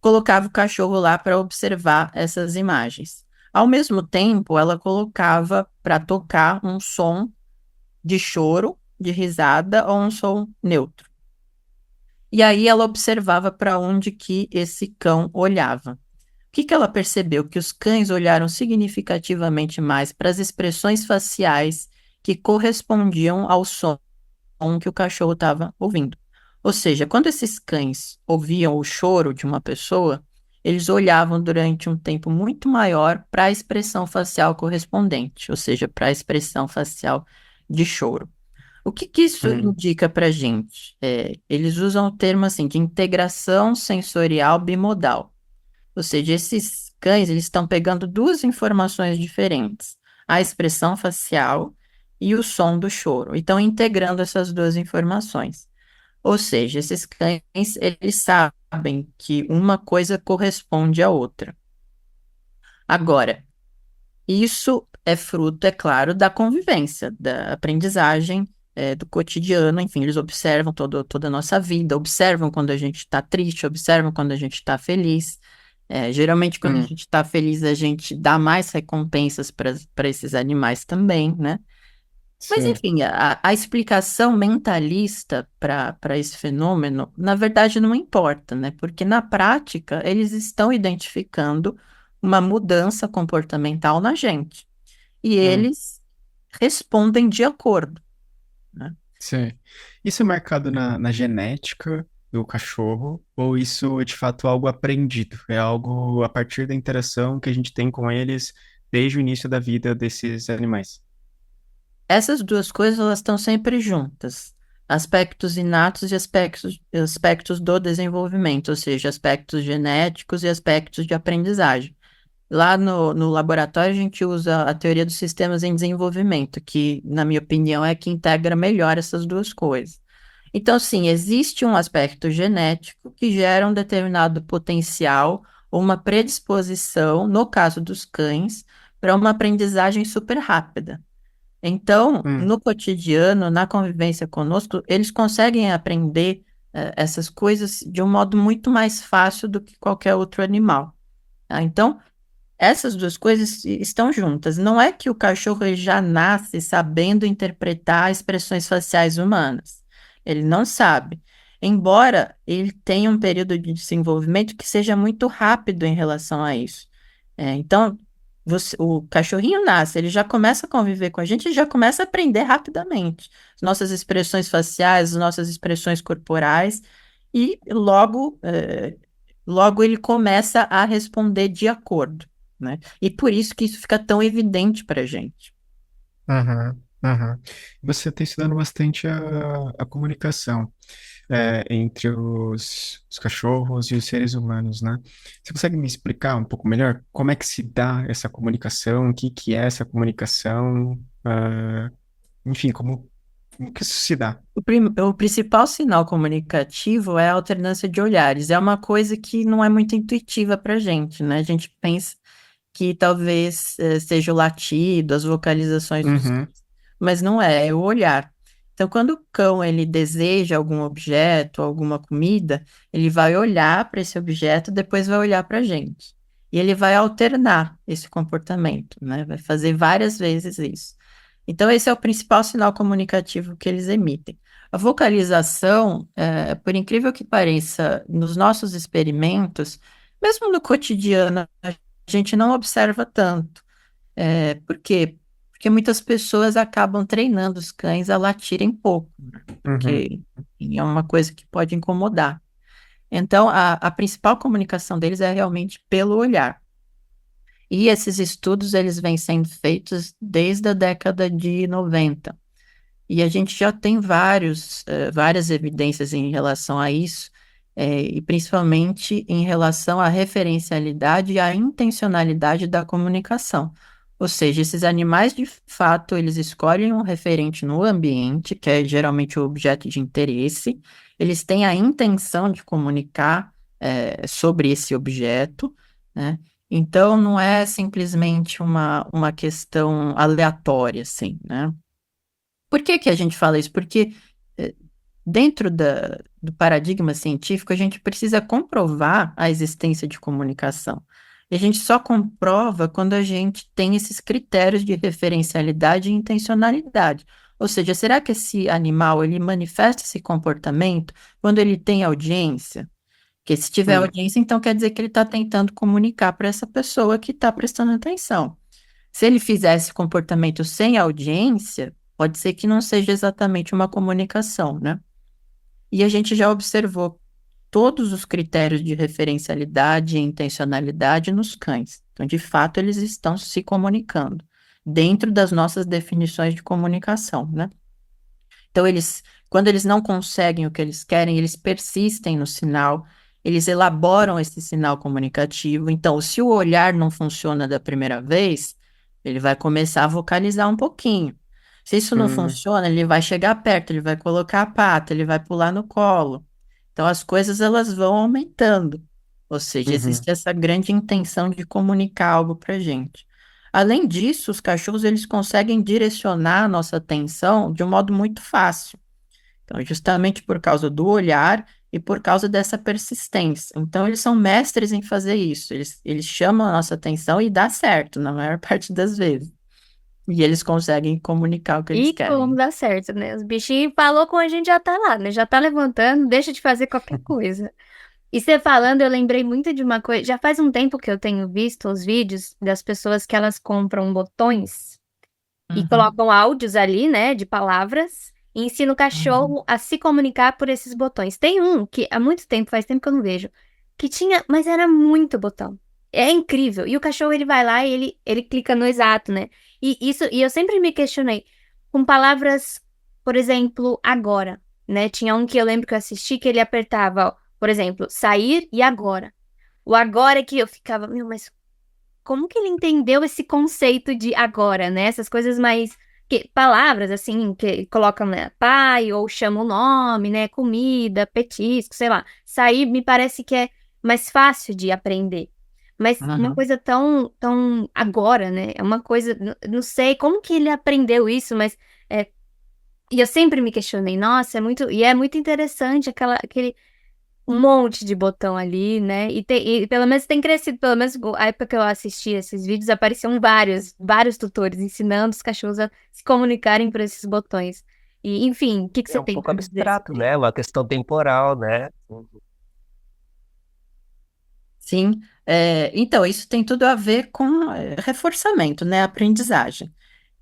C: Colocava o cachorro lá para observar essas imagens. Ao mesmo tempo, ela colocava para tocar um som de choro, de risada ou um som neutro. E aí ela observava para onde que esse cão olhava. O que que ela percebeu? Que os cães olharam significativamente mais para as expressões faciais que correspondiam ao som que o cachorro estava ouvindo. Ou seja, quando esses cães ouviam o choro de uma pessoa, eles olhavam durante um tempo muito maior para a expressão facial correspondente, ou seja, para a expressão facial de choro. O que que isso
A: Uhum.
C: indica para a gente? Eles usam o termo assim de integração sensorial bimodal. Ou seja, esses cães eles estão pegando duas informações diferentes, a expressão facial e o som do choro, e estão integrando essas duas informações. Ou seja, esses cães eles sabem que uma coisa corresponde à outra. Agora, isso é fruto, é claro, da convivência, da aprendizagem, do cotidiano, enfim, eles observam toda a nossa vida, observam quando a gente está triste, observam quando a gente está feliz. Geralmente, quando a
A: Uhum.
C: gente está feliz, a gente dá mais recompensas para esses animais também, né? Mas,
A: Sim.
C: enfim, a explicação mentalista para esse fenômeno, na verdade, não importa, né? Porque na prática, eles estão identificando uma mudança comportamental na gente. E
A: Hum.
C: eles respondem de acordo, né?
A: Sim. Isso é marcado na genética do cachorro, ou isso é de fato algo aprendido? É algo a partir da interação que a gente tem com eles desde o início da vida desses animais?
C: Essas duas coisas, elas estão sempre juntas. Aspectos inatos e aspectos do desenvolvimento, ou seja, aspectos genéticos e aspectos de aprendizagem. Lá no laboratório, a gente usa a teoria dos sistemas em desenvolvimento, que, na minha opinião, é que integra melhor essas duas coisas. Então, sim, existe um aspecto genético que gera um determinado potencial ou uma predisposição, no caso dos cães, para uma aprendizagem super rápida. Então,
A: Hum.
C: no cotidiano, na convivência conosco, eles conseguem aprender, essas coisas de um modo muito mais fácil do que qualquer outro animal. Tá? Então, essas duas coisas estão juntas. Não é que o cachorro ele já nasce sabendo interpretar expressões faciais humanas. Ele não sabe. Embora ele tenha um período de desenvolvimento que seja muito rápido em relação a isso. Então, o cachorrinho nasce, ele já começa a conviver com a gente e já começa a aprender rapidamente. As nossas expressões faciais, as nossas expressões corporais, e logo ele começa a responder de acordo, né? E por isso que isso fica tão evidente para a gente.
A: Aham, aham. Você está estudando bastante a comunicação entre os cachorros e os seres humanos, né? Você consegue me explicar um pouco melhor como é que se dá essa comunicação, o que que é essa comunicação, enfim, como que isso se dá?
C: O principal sinal comunicativo é a alternância de olhares. É uma coisa que não é muito intuitiva para a gente, né? A gente pensa que talvez seja o latido, as vocalizações dos
A: Uhum.
C: cães, mas não é, é o olhar. Então, quando o cão ele deseja algum objeto, alguma comida, ele vai olhar para esse objeto, depois vai olhar para a gente. E ele vai alternar esse comportamento, né? Vai fazer várias vezes isso. Então, esse é o principal sinal comunicativo que eles emitem. A vocalização, por incrível que pareça, nos nossos experimentos, mesmo no cotidiano, a gente não observa tanto. Por quê? Porque muitas pessoas acabam treinando os cães a latirem pouco, porque é uma coisa que pode incomodar. Então, a principal comunicação deles é realmente pelo olhar. E esses estudos, eles vêm sendo feitos desde a década de 90. E a gente já tem várias evidências em relação a isso, e principalmente em relação à referencialidade e à intencionalidade da comunicação. Ou seja, esses animais, de fato, eles escolhem um referente no ambiente, que é geralmente o objeto de interesse, eles têm a intenção de comunicar, sobre esse objeto, né? Então, não é simplesmente uma questão aleatória, assim, né? Por que que a gente fala isso? Porque eh, dentro do paradigma científico, a gente precisa comprovar a existência de comunicação. E a gente só comprova quando a gente tem esses critérios de referencialidade e intencionalidade. Ou seja, será que esse animal ele manifesta esse comportamento quando ele tem audiência? Porque se tiver audiência, então quer dizer que ele está tentando comunicar para essa pessoa que está prestando atenção. Se ele fizer esse comportamento sem audiência, pode ser que não seja exatamente uma comunicação, né? E a gente já observou todos os critérios de referencialidade e intencionalidade nos cães. Então, de fato, eles estão se comunicando dentro das nossas definições de comunicação, né? Então, quando eles não conseguem o que eles querem, eles persistem no sinal, eles elaboram esse sinal comunicativo. Então, se o olhar não funciona da primeira vez, ele vai começar a vocalizar um pouquinho. Se isso não funciona, ele vai chegar perto, ele vai colocar a pata, ele vai pular no colo. Então, as coisas elas vão aumentando. Ou seja, existe essa grande intenção de comunicar algo para gente. Além disso, os cachorros eles conseguem direcionar a nossa atenção de um modo muito fácil. Então, justamente por causa do olhar e por causa dessa persistência. Então, eles são mestres em fazer isso. Eles chamam a nossa atenção e dá certo, na maior parte das vezes. E eles conseguem comunicar o que eles
D: E como
C: querem.
D: dá certo, né? Os bichinhos falou com a gente já tá lá, né? Já tá levantando, deixa de fazer qualquer coisa. E você falando, eu lembrei muito de uma coisa. Já faz um tempo que eu tenho visto os vídeos das pessoas que elas compram botões e colocam áudios ali, né, de palavras, e ensina o cachorro a se comunicar por esses botões. Tem um que há muito tempo, faz tempo que eu não vejo, que tinha, mas era muito botão. É incrível. E o cachorro, ele vai lá e ele clica no exato, né? E eu sempre me questionei com palavras, por exemplo, agora, né? Tinha um que eu lembro que eu assisti que ele apertava, ó, por exemplo, sair e agora. O agora é que eu ficava, meu, mas como que ele entendeu esse conceito de agora, né? Essas coisas mais palavras assim que colocam, né, pai ou chama o nome, né, comida, petisco, sei lá. Sair me parece que é mais fácil de aprender. Mas uma coisa tão agora, né? É uma coisa, não sei como que ele aprendeu isso, mas e eu sempre me questionei, nossa, é muito interessante aquele um monte de botão ali, né? E pelo menos tem crescido, pelo menos a época que eu assisti esses vídeos, apareciam vários tutores ensinando os cachorros a se comunicarem por esses botões. E, enfim, o que
E: É
D: você
E: um
D: tem
E: pouco
D: para dizer
E: abstrato,
D: sobre
E: né? Uma questão temporal, né?
C: Sim, então isso tem tudo a ver com reforçamento, né? Aprendizagem.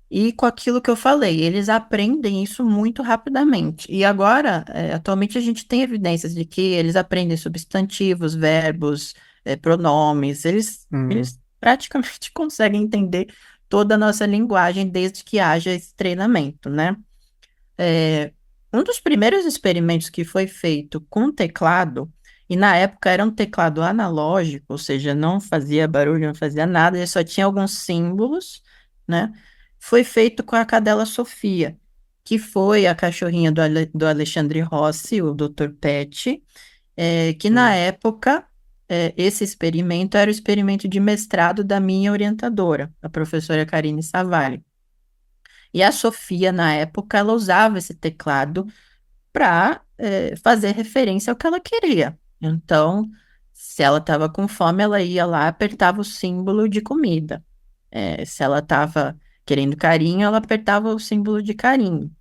C: E com aquilo que eu falei, eles aprendem isso muito rapidamente. E agora, atualmente, a gente tem evidências de que eles aprendem substantivos, verbos, pronomes, eles praticamente conseguem entender toda a nossa linguagem desde que haja esse treinamento, né? Um dos primeiros experimentos que foi feito com teclado, e na época era um teclado analógico, ou seja, não fazia barulho, não fazia nada, ele só tinha alguns símbolos, né? Foi feito com a cadela Sofia, que foi a cachorrinha do Alexandre Rossi, o Dr. Pet, que na época, esse experimento era o experimento de mestrado da minha orientadora, a professora Karine Savari. E a Sofia, na época, ela usava esse teclado para fazer referência ao que ela queria. Então, se ela estava com fome, ela ia lá, apertava o símbolo de comida. Se ela estava querendo carinho, ela apertava o símbolo de carinho.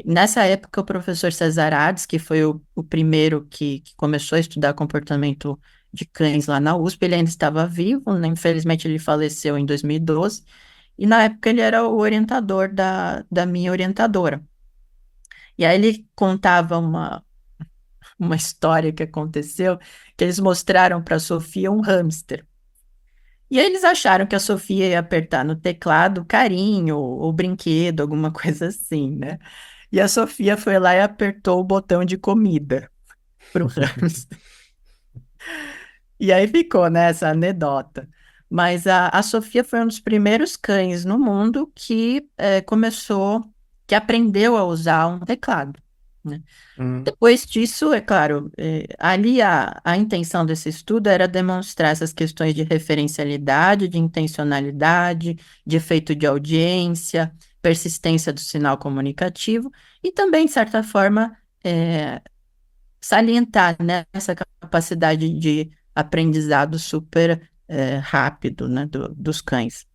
C: Nessa época, o professor Cesar Ades, que foi o primeiro que começou a estudar comportamento de cães lá na USP, ele ainda estava vivo, né? Infelizmente ele faleceu em 2012, E na época ele era o orientador da minha orientadora. E aí ele contava uma história que aconteceu, que eles mostraram para a Sofia um hamster. E aí eles acharam que a Sofia ia apertar no teclado carinho ou brinquedo, alguma coisa assim, né? E a Sofia foi lá e apertou o botão de comida pro hamster. E aí ficou, né, essa anedota. Mas a Sofia foi um dos primeiros cães no mundo que que aprendeu a usar um teclado, né?
A: Hum,
C: Depois disso, é claro, ali a intenção desse estudo era demonstrar essas questões de referencialidade, de intencionalidade, de efeito de audiência, persistência do sinal comunicativo e também, de certa forma, salientar, né, essa capacidade de aprendizado super rápido, né, dos cães.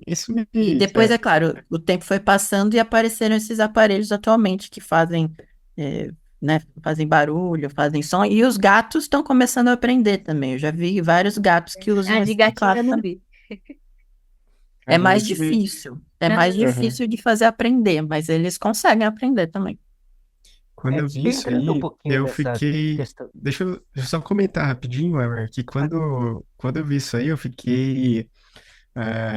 A: Isso me.
C: E depois, é claro, o tempo foi passando e apareceram esses aparelhos atualmente que fazem, eh, né, fazem barulho, fazem som, e os gatos estão começando a aprender também. Eu já vi vários gatos que usam
D: Ah, de
C: esse
D: gatinho
C: teclado
D: eu não
C: também.
D: vi.
A: Caramba, isso me.
C: É mais
A: Aham.
C: difícil de fazer aprender, mas eles conseguem aprender também.
A: Quando eu vi isso
E: Entrando um
A: aí,
E: pouquinho
A: eu
E: nessa
A: fiquei.
E: questão.
A: Deixa eu só comentar rapidinho, Ever, que quando eu vi isso aí, eu fiquei.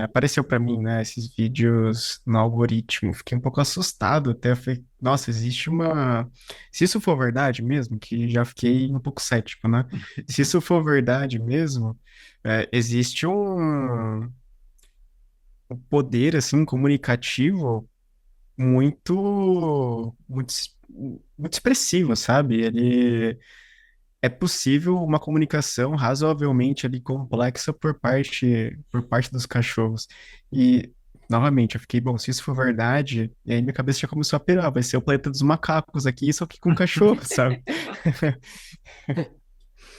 A: Apareceu pra mim, né, esses vídeos no algoritmo. Fiquei um pouco assustado até. Eu falei, nossa, existe uma. Se isso for verdade mesmo, que já fiquei um pouco cético, né? Se isso for verdade mesmo, existe um poder, assim, comunicativo muito expressivo, sabe? Ele é possível uma comunicação razoavelmente ali complexa por parte dos cachorros. E novamente, eu fiquei, bom, se isso for verdade, e aí minha cabeça já começou a pirar, vai ser o planeta dos macacos aqui, só que com cachorro, sabe?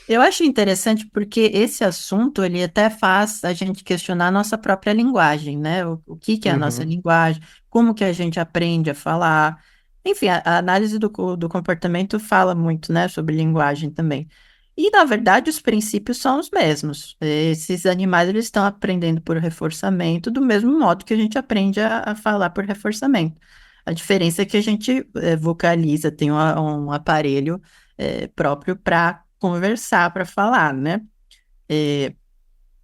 C: Eu acho interessante porque esse assunto ele até faz a gente questionar a nossa própria linguagem, né? O que que é a nossa
A: Uhum,
C: linguagem, como que a gente aprende a falar. Enfim, a análise do comportamento fala muito, né, sobre linguagem também. E, na verdade, os princípios são os mesmos. Esses animais eles estão aprendendo por reforçamento do mesmo modo que a gente aprende a falar por reforçamento. A diferença é que a gente vocaliza, tem um aparelho próprio para conversar, para falar, né? É,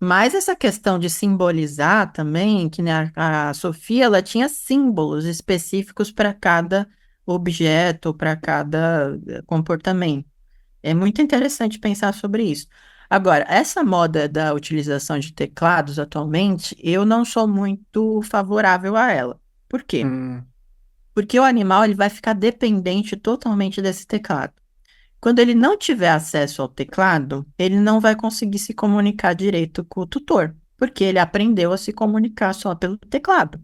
C: mas essa questão de simbolizar também, que né, a Sofia, ela tinha símbolos específicos para cada objeto, para cada comportamento. É muito interessante pensar sobre isso. Agora, essa moda da utilização de teclados atualmente, eu não sou muito favorável a ela. Por quê?
A: hum,
C: Porque o animal ele vai ficar dependente totalmente desse teclado. Quando ele não tiver acesso ao teclado, ele não vai conseguir se comunicar direito com o tutor, porque ele aprendeu a se comunicar só pelo teclado.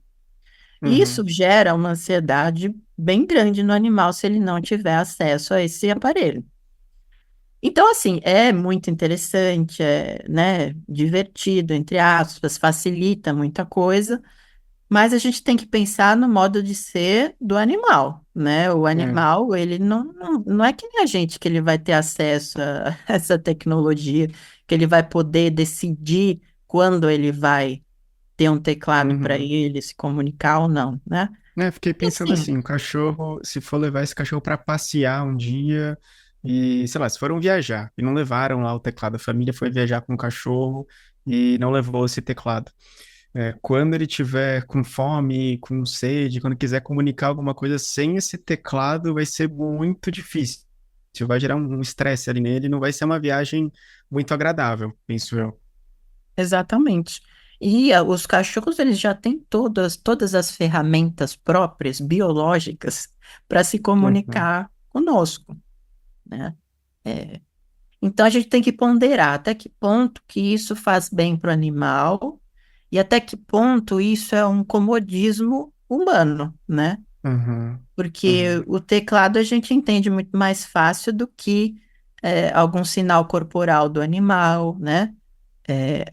C: E isso
A: uhum,
C: gera uma ansiedade bem grande no animal se ele não tiver acesso a esse aparelho. Então, assim, é muito interessante, né, divertido, entre aspas, facilita muita coisa, mas a gente tem que pensar no modo de ser do animal, né? O
A: é,
C: animal, ele não é que nem a gente que ele vai ter acesso a essa tecnologia, que ele vai poder decidir quando ele vai ter um teclado para
A: uhum.
C: ele se comunicar ou não, né?
A: Fiquei
C: E
A: pensando
C: assim,
A: assim, o cachorro, se for levar esse cachorro para passear um dia e, sei lá, se foram viajar e não levaram lá o teclado, a família foi viajar com o cachorro e não levou esse teclado. Quando ele tiver com fome, com sede, quando quiser comunicar alguma coisa sem esse teclado, vai ser muito difícil. Vai gerar um estresse ali nele, não vai ser uma viagem muito agradável, penso eu.
C: exatamente. E os cachorros, eles já têm todas as ferramentas próprias, biológicas, para se
A: Uhum,
C: comunicar conosco, né? É, então a gente tem que ponderar até que ponto que isso faz bem para o animal e até que ponto isso é um comodismo humano, né?
A: uhum,
C: Porque
A: uhum,
C: o teclado a gente entende muito mais fácil do que algum sinal corporal do animal, né?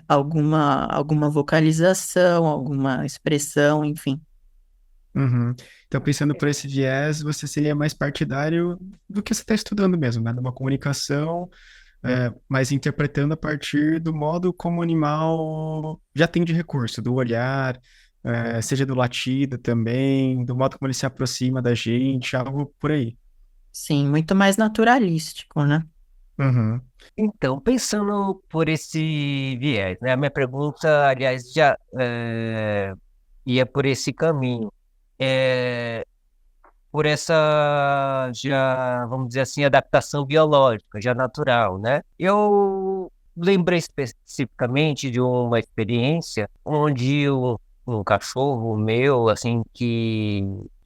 C: Alguma vocalização, alguma expressão, enfim.
A: uhum. Então, pensando por esse viés, você seria mais partidário do que você está estudando mesmo, né? De uma comunicação, mas interpretando a partir do modo como o animal já tem de recurso, do olhar, seja do latido também, do modo como ele se aproxima da gente, algo por aí.
C: Sim, muito mais naturalístico, né?
A: Uhum.
E: Então, pensando por esse viés, né? A minha pergunta, aliás, já ia por esse caminho. É, por essa, já, vamos dizer assim, adaptação biológica, já natural, né? Eu lembrei especificamente de uma experiência onde um cachorro meu, assim, que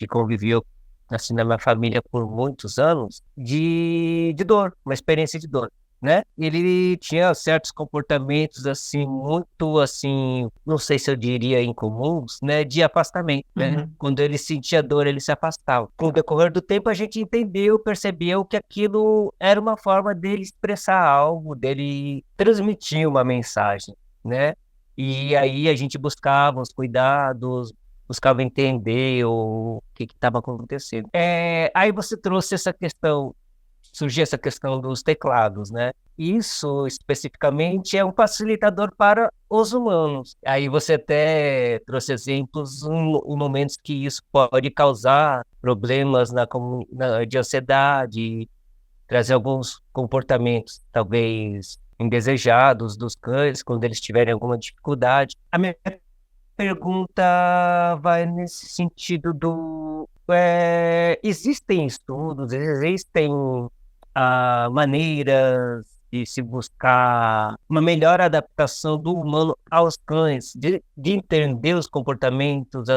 E: conviveu, assim, na minha família por muitos anos, de dor, uma experiência de dor. Né? Ele tinha certos comportamentos assim muito assim, não sei se eu diria incomuns, né, de afastamento, né?
C: Uhum.
E: Quando ele sentia dor, ele se afastava. Com o decorrer do tempo, a gente entendeu, percebeu que aquilo era uma forma dele expressar algo, dele transmitir uma mensagem, né? E aí a gente buscava os cuidados, buscava entender o que estava acontecendo. Aí você trouxe essa questão, surgiu essa questão dos teclados, né? Isso especificamente é um facilitador para os humanos. Aí você até trouxe exemplos em momentos que isso pode causar problemas de ansiedade, trazer alguns comportamentos talvez indesejados dos cães quando eles tiverem alguma dificuldade. A minha pergunta vai nesse sentido existem estudos, existem maneiras de se buscar uma melhor adaptação do humano aos cães, de entender os comportamentos,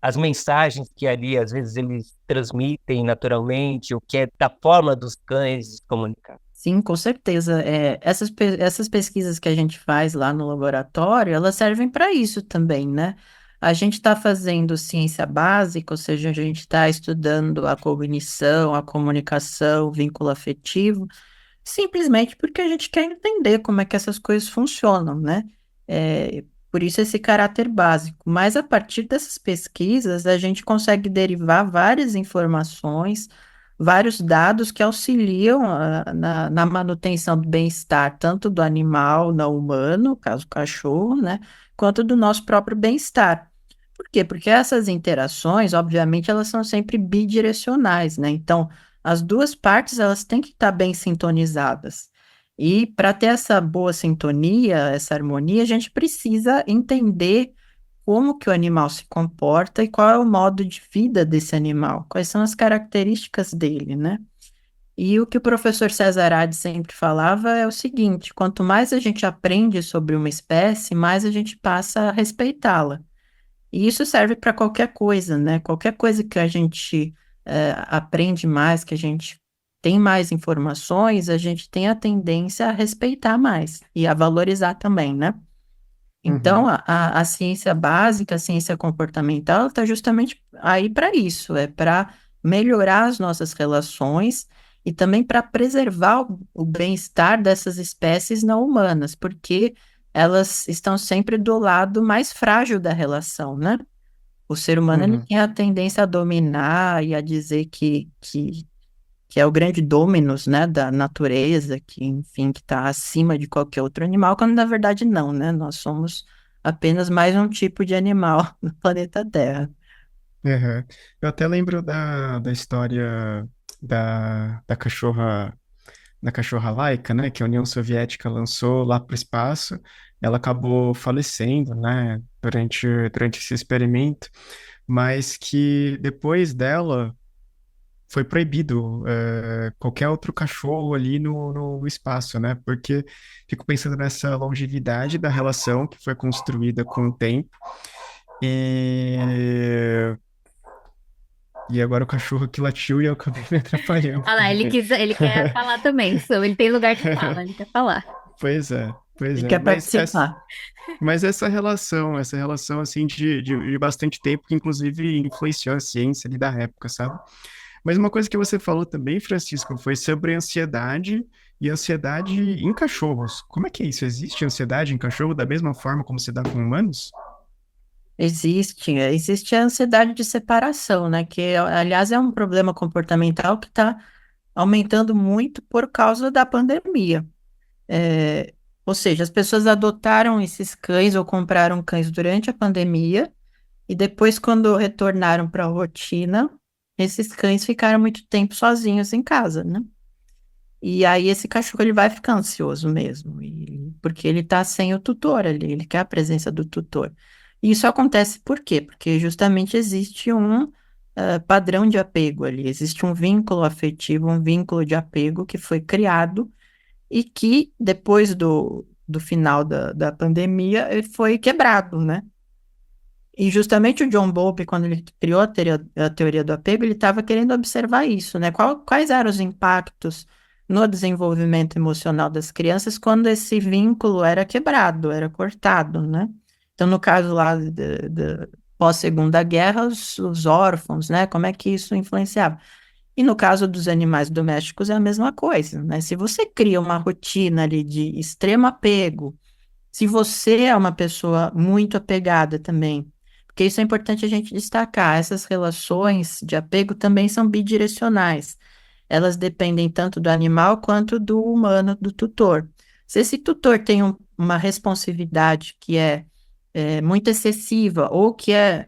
E: as mensagens que ali às vezes eles transmitem naturalmente, o que é da forma dos cães se comunicar.
C: Sim, com certeza. Essas pesquisas que a gente faz lá no laboratório, elas servem para isso também, né? A gente está fazendo ciência básica, ou seja, a gente está estudando a cognição, a comunicação, o vínculo afetivo, simplesmente porque a gente quer entender como é que essas coisas funcionam, né? Por isso esse caráter básico. Mas a partir dessas pesquisas, a gente consegue derivar várias informações, vários dados que auxiliam na manutenção do bem-estar, tanto do animal, não humano, caso cachorro, né? Quanto do nosso próprio bem-estar. Por quê? Porque essas interações, obviamente, elas são sempre bidirecionais, né? Então, as duas partes, elas têm que estar bem sintonizadas. E para ter essa boa sintonia, essa harmonia, a gente precisa entender como que o animal se comporta e qual é o modo de vida desse animal, quais são as características dele, né? E o que o professor Cesarade sempre falava é o seguinte: quanto mais a gente aprende sobre uma espécie, mais a gente passa a respeitá-la. E isso serve para qualquer coisa, né? Qualquer coisa que a gente aprende mais, que a gente tem mais informações, a gente tem a tendência a respeitar mais e a valorizar também, né? Então,
A: Uhum.
C: a ciência básica, a ciência comportamental, está justamente aí para isso, é para melhorar as nossas relações e também para preservar o bem-estar dessas espécies não humanas, porque elas estão sempre do lado mais frágil da relação, né? O ser humano ele
A: Uhum.
C: tem a tendência a dominar e a dizer que é o grande dominus, né, da natureza, que, enfim, que está acima de qualquer outro animal, quando na verdade não, né? Nós somos apenas mais um tipo de animal no planeta Terra.
A: Uhum. Eu até lembro da história da cachorra Laika, né, que a União Soviética lançou lá para o espaço. Ela acabou falecendo, né, durante esse experimento, mas que depois dela foi proibido qualquer outro cachorro ali no espaço, né, porque fico pensando nessa longevidade da relação que foi construída com o tempo. E E agora o cachorro que latiu e eu acabei me atrapalhando.
D: Ah lá, ele quer falar também. Ele tem lugar de fala, ele quer falar.
A: Pois é, pois
C: Ele
A: é.
C: quer participar.
A: Mas essa relação assim de bastante tempo, que inclusive influenciou a ciência ali da época, sabe? Mas uma coisa que você falou também, Francisco, foi sobre ansiedade e ansiedade em cachorros. Como é que é isso? Existe ansiedade em cachorro da mesma forma como se dá com humanos?
C: Existe a ansiedade de separação, né? Que, aliás, é um problema comportamental que está aumentando muito por causa da pandemia. Ou seja, as pessoas adotaram esses cães ou compraram cães durante a pandemia E depois, quando retornaram para a rotina, esses cães ficaram muito tempo sozinhos em casa, né? E aí esse cachorro ele vai ficar ansioso mesmo, porque ele tá sem o tutor ali, ele quer a presença do tutor. E isso acontece por quê? Porque justamente existe um padrão de apego ali, existe um vínculo afetivo, um vínculo de apego que foi criado e que depois do final da pandemia ele foi quebrado, né? E justamente o John Bowlby, quando ele criou a teoria do apego, ele estava querendo observar isso, né? Quais eram os impactos no desenvolvimento emocional das crianças quando esse vínculo era quebrado, era cortado, né? Então, no caso lá pós-Segunda Guerra, os órfãos, né? Como é que isso influenciava? E no caso dos animais domésticos é a mesma coisa, né? Se você cria uma rotina ali de extremo apego, se você é uma pessoa muito apegada também, porque isso é importante a gente destacar, essas relações de apego também são bidirecionais. Elas dependem tanto do animal quanto do humano, do tutor. Se esse tutor tem uma responsividade que é muito excessiva ou que é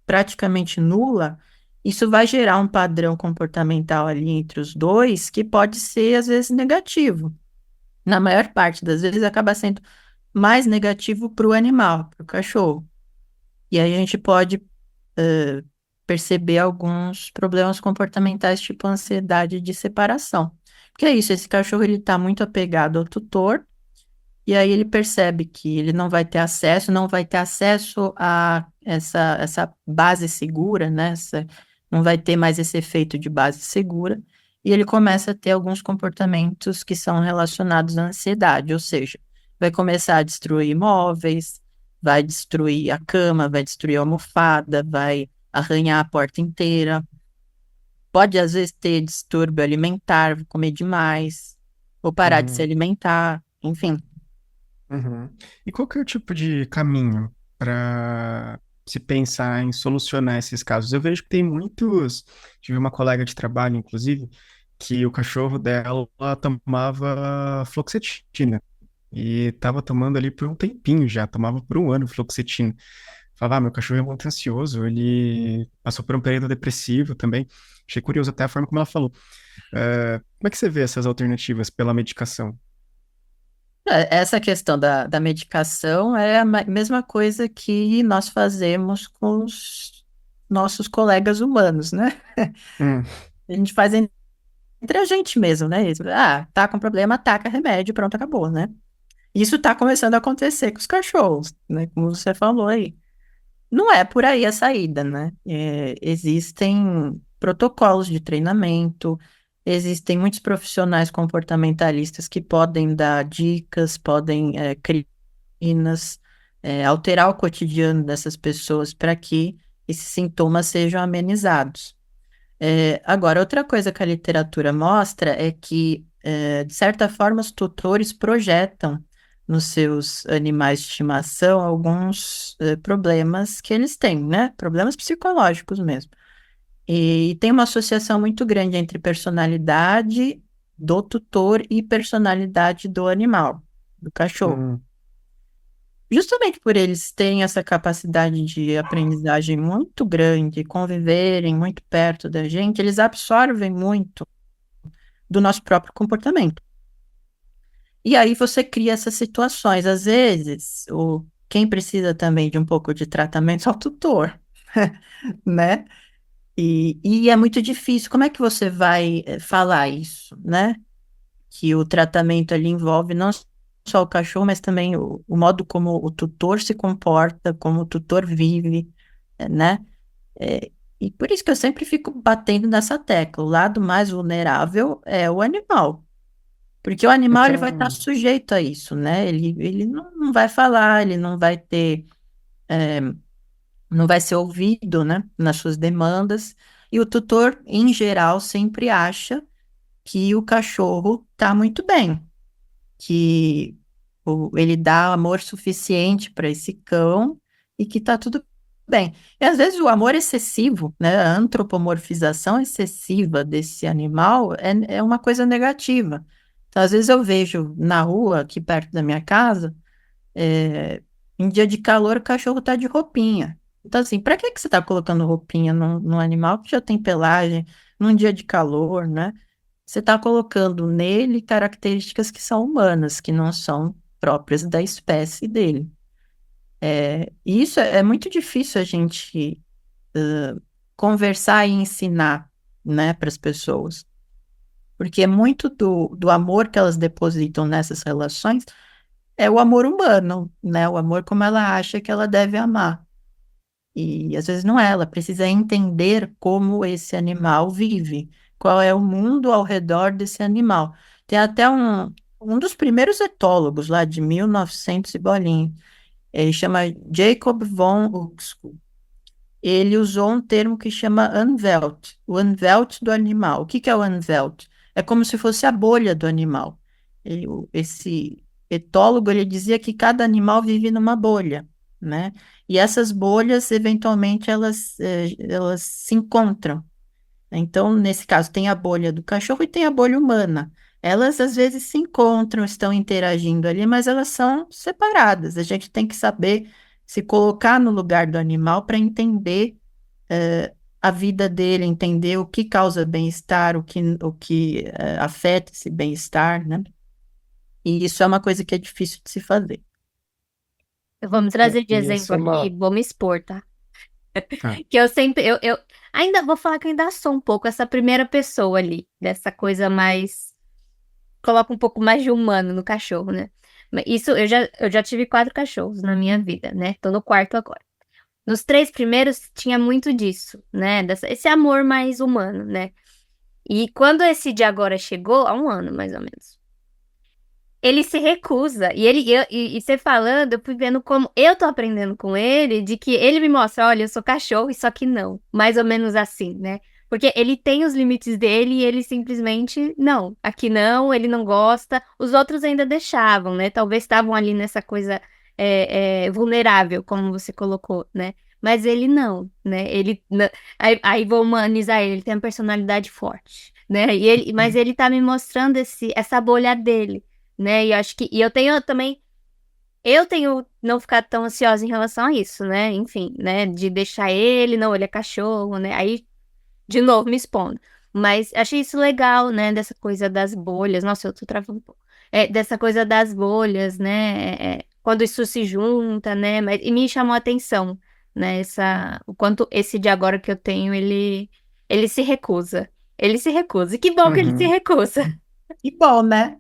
C: praticamente nula, isso vai gerar um padrão comportamental ali entre os dois que pode ser, às vezes, negativo. Na maior parte das vezes, acaba sendo mais negativo para o animal, para o cachorro. E aí a gente pode perceber alguns problemas comportamentais, tipo ansiedade de separação. Porque é isso, esse cachorro ele está muito apegado ao tutor, e aí ele percebe que ele não vai ter acesso a essa base segura, né? Não vai ter mais esse efeito de base segura, e ele começa a ter alguns comportamentos que são relacionados à ansiedade, ou seja, vai começar a destruir móveis, vai destruir a cama, vai destruir a almofada, vai arranhar a porta inteira. Pode, às vezes, ter distúrbio alimentar, comer demais, ou parar de se
A: Uhum,
C: alimentar, enfim.
A: uhum. E qual que é o tipo de caminho para se pensar em solucionar esses casos? Eu vejo que tem muitos. Tive uma colega de trabalho, inclusive, que o cachorro dela tomava fluoxetina. E estava tomando ali por um tempinho já, tomava por um ano fluoxetina. Falava, meu cachorro é muito ansioso, ele passou por um período depressivo também. Achei curioso até a forma como ela falou. Como é que você vê essas alternativas pela medicação?
C: Essa questão da medicação é a mesma coisa que nós fazemos com os nossos colegas humanos, né?
A: Hum,
C: A gente faz entre a gente mesmo, né? Isso. Ah, tá com problema, taca remédio, pronto, acabou, né? Isso tá começando a acontecer com os cachorros, né? Como você falou aí. Não é por aí a saída, né? Existem protocolos de treinamento, existem muitos profissionais comportamentalistas que podem dar dicas, podem crinas, alterar o cotidiano dessas pessoas para que esses sintomas sejam amenizados. Agora, outra coisa que a literatura mostra é que, de certa forma, os tutores projetam nos seus animais de estimação alguns problemas que eles têm, né? Problemas psicológicos mesmo. E tem uma associação muito grande entre personalidade do tutor e personalidade do animal, do cachorro.
A: hum,
C: Justamente por eles terem essa capacidade de aprendizagem muito grande, conviverem muito perto da gente, eles absorvem muito do nosso próprio comportamento. E aí você cria essas situações. Às vezes, quem precisa também de um pouco de tratamento é o tutor, né? E é muito difícil. Como é que você vai falar isso, né? Que o tratamento ali envolve não só o cachorro, mas também o modo como o tutor se comporta, como o tutor vive, né? É, e por isso que eu sempre fico batendo nessa tecla. O lado mais vulnerável é o animal. Porque o animal ele vai estar
A: então,
C: sujeito a isso, né? Ele não vai falar, ele não vai ter, não vai ser ouvido, né? Nas suas demandas. E o tutor, em geral, sempre acha que o cachorro está muito bem, que ele dá amor suficiente para esse cão e que está tudo bem. E às vezes o amor excessivo, né, a antropomorfização excessiva desse animal é uma coisa negativa. Então, às vezes eu vejo na rua, aqui perto da minha casa, é, em dia de calor, o cachorro está de roupinha. Então, assim, para que você está colocando roupinha num animal que já tem pelagem, num dia de calor, né? Você está colocando nele características que são humanas, que não são próprias da espécie dele. E isso é muito difícil a gente conversar e ensinar, né, para as pessoas. Porque é muito do amor que elas depositam nessas relações é o amor humano, né? O amor como ela acha que ela deve amar. E às vezes não é, ela precisa entender como esse animal vive, qual é o mundo ao redor desse animal. Tem até um dos primeiros etólogos lá de 1900 e bolinha, ele chama Jacob von Uxküll. Ele usou um termo que chama Umwelt, o Umwelt do animal. O que que é o Umwelt? É como se fosse a bolha do animal. Esse etólogo, ele dizia que cada animal vive numa bolha, né? E essas bolhas, eventualmente, elas se encontram. Então, nesse caso, tem a bolha do cachorro e tem a bolha humana. Elas, às vezes, se encontram, estão interagindo ali, mas elas são separadas. A gente tem que saber se colocar no lugar do animal para entender a vida dele, entender o que causa bem-estar, o que afeta esse bem-estar, né? E isso é uma coisa que é difícil de se fazer.
D: Vamos trazer de
E: E essa
D: exemplo
E: é
D: aqui,
E: uma.
D: vou me expor, tá?
A: Ah,
D: Que eu sempre, eu ainda vou falar que eu ainda sou um pouco essa primeira pessoa ali, dessa coisa mais, coloca um pouco mais de humano no cachorro, né? Mas isso, eu já tive 4 cachorros na minha vida, né? Tô no quarto agora. Nos 3 primeiros tinha muito disso, né? Esse amor mais humano, né? E quando esse de agora chegou, há um ano mais ou menos, ele se recusa. E você falando, eu fui vendo como eu tô aprendendo com ele, de que ele me mostra, olha, eu sou cachorro, e só que não. Mais ou menos assim, né? Porque ele tem os limites dele e ele simplesmente, não, aqui não, ele não gosta. Os outros ainda deixavam, né? Talvez estavam ali nessa coisa vulnerável, como você colocou, né? Mas ele não, né? Aí vou humanizar ele tem uma personalidade forte, né? Mas ele tá me mostrando essa bolha dele, né? E acho que eu tenho também, eu tenho não ficar tão ansiosa em relação a isso, né? Enfim, né? De deixar ele, não, ele é cachorro, né? Aí, de novo, me expondo. Mas achei isso legal, né? Dessa coisa das bolhas. Nossa, eu tô travando um pouco. Dessa coisa das bolhas, né? Quando isso se junta, né? E me chamou a atenção, né? O quanto esse de agora que eu tenho, ele se recusa. Ele se recusa. E que bom que ele se
A: uhum,
C: É.
D: recusa.
C: E bom, né?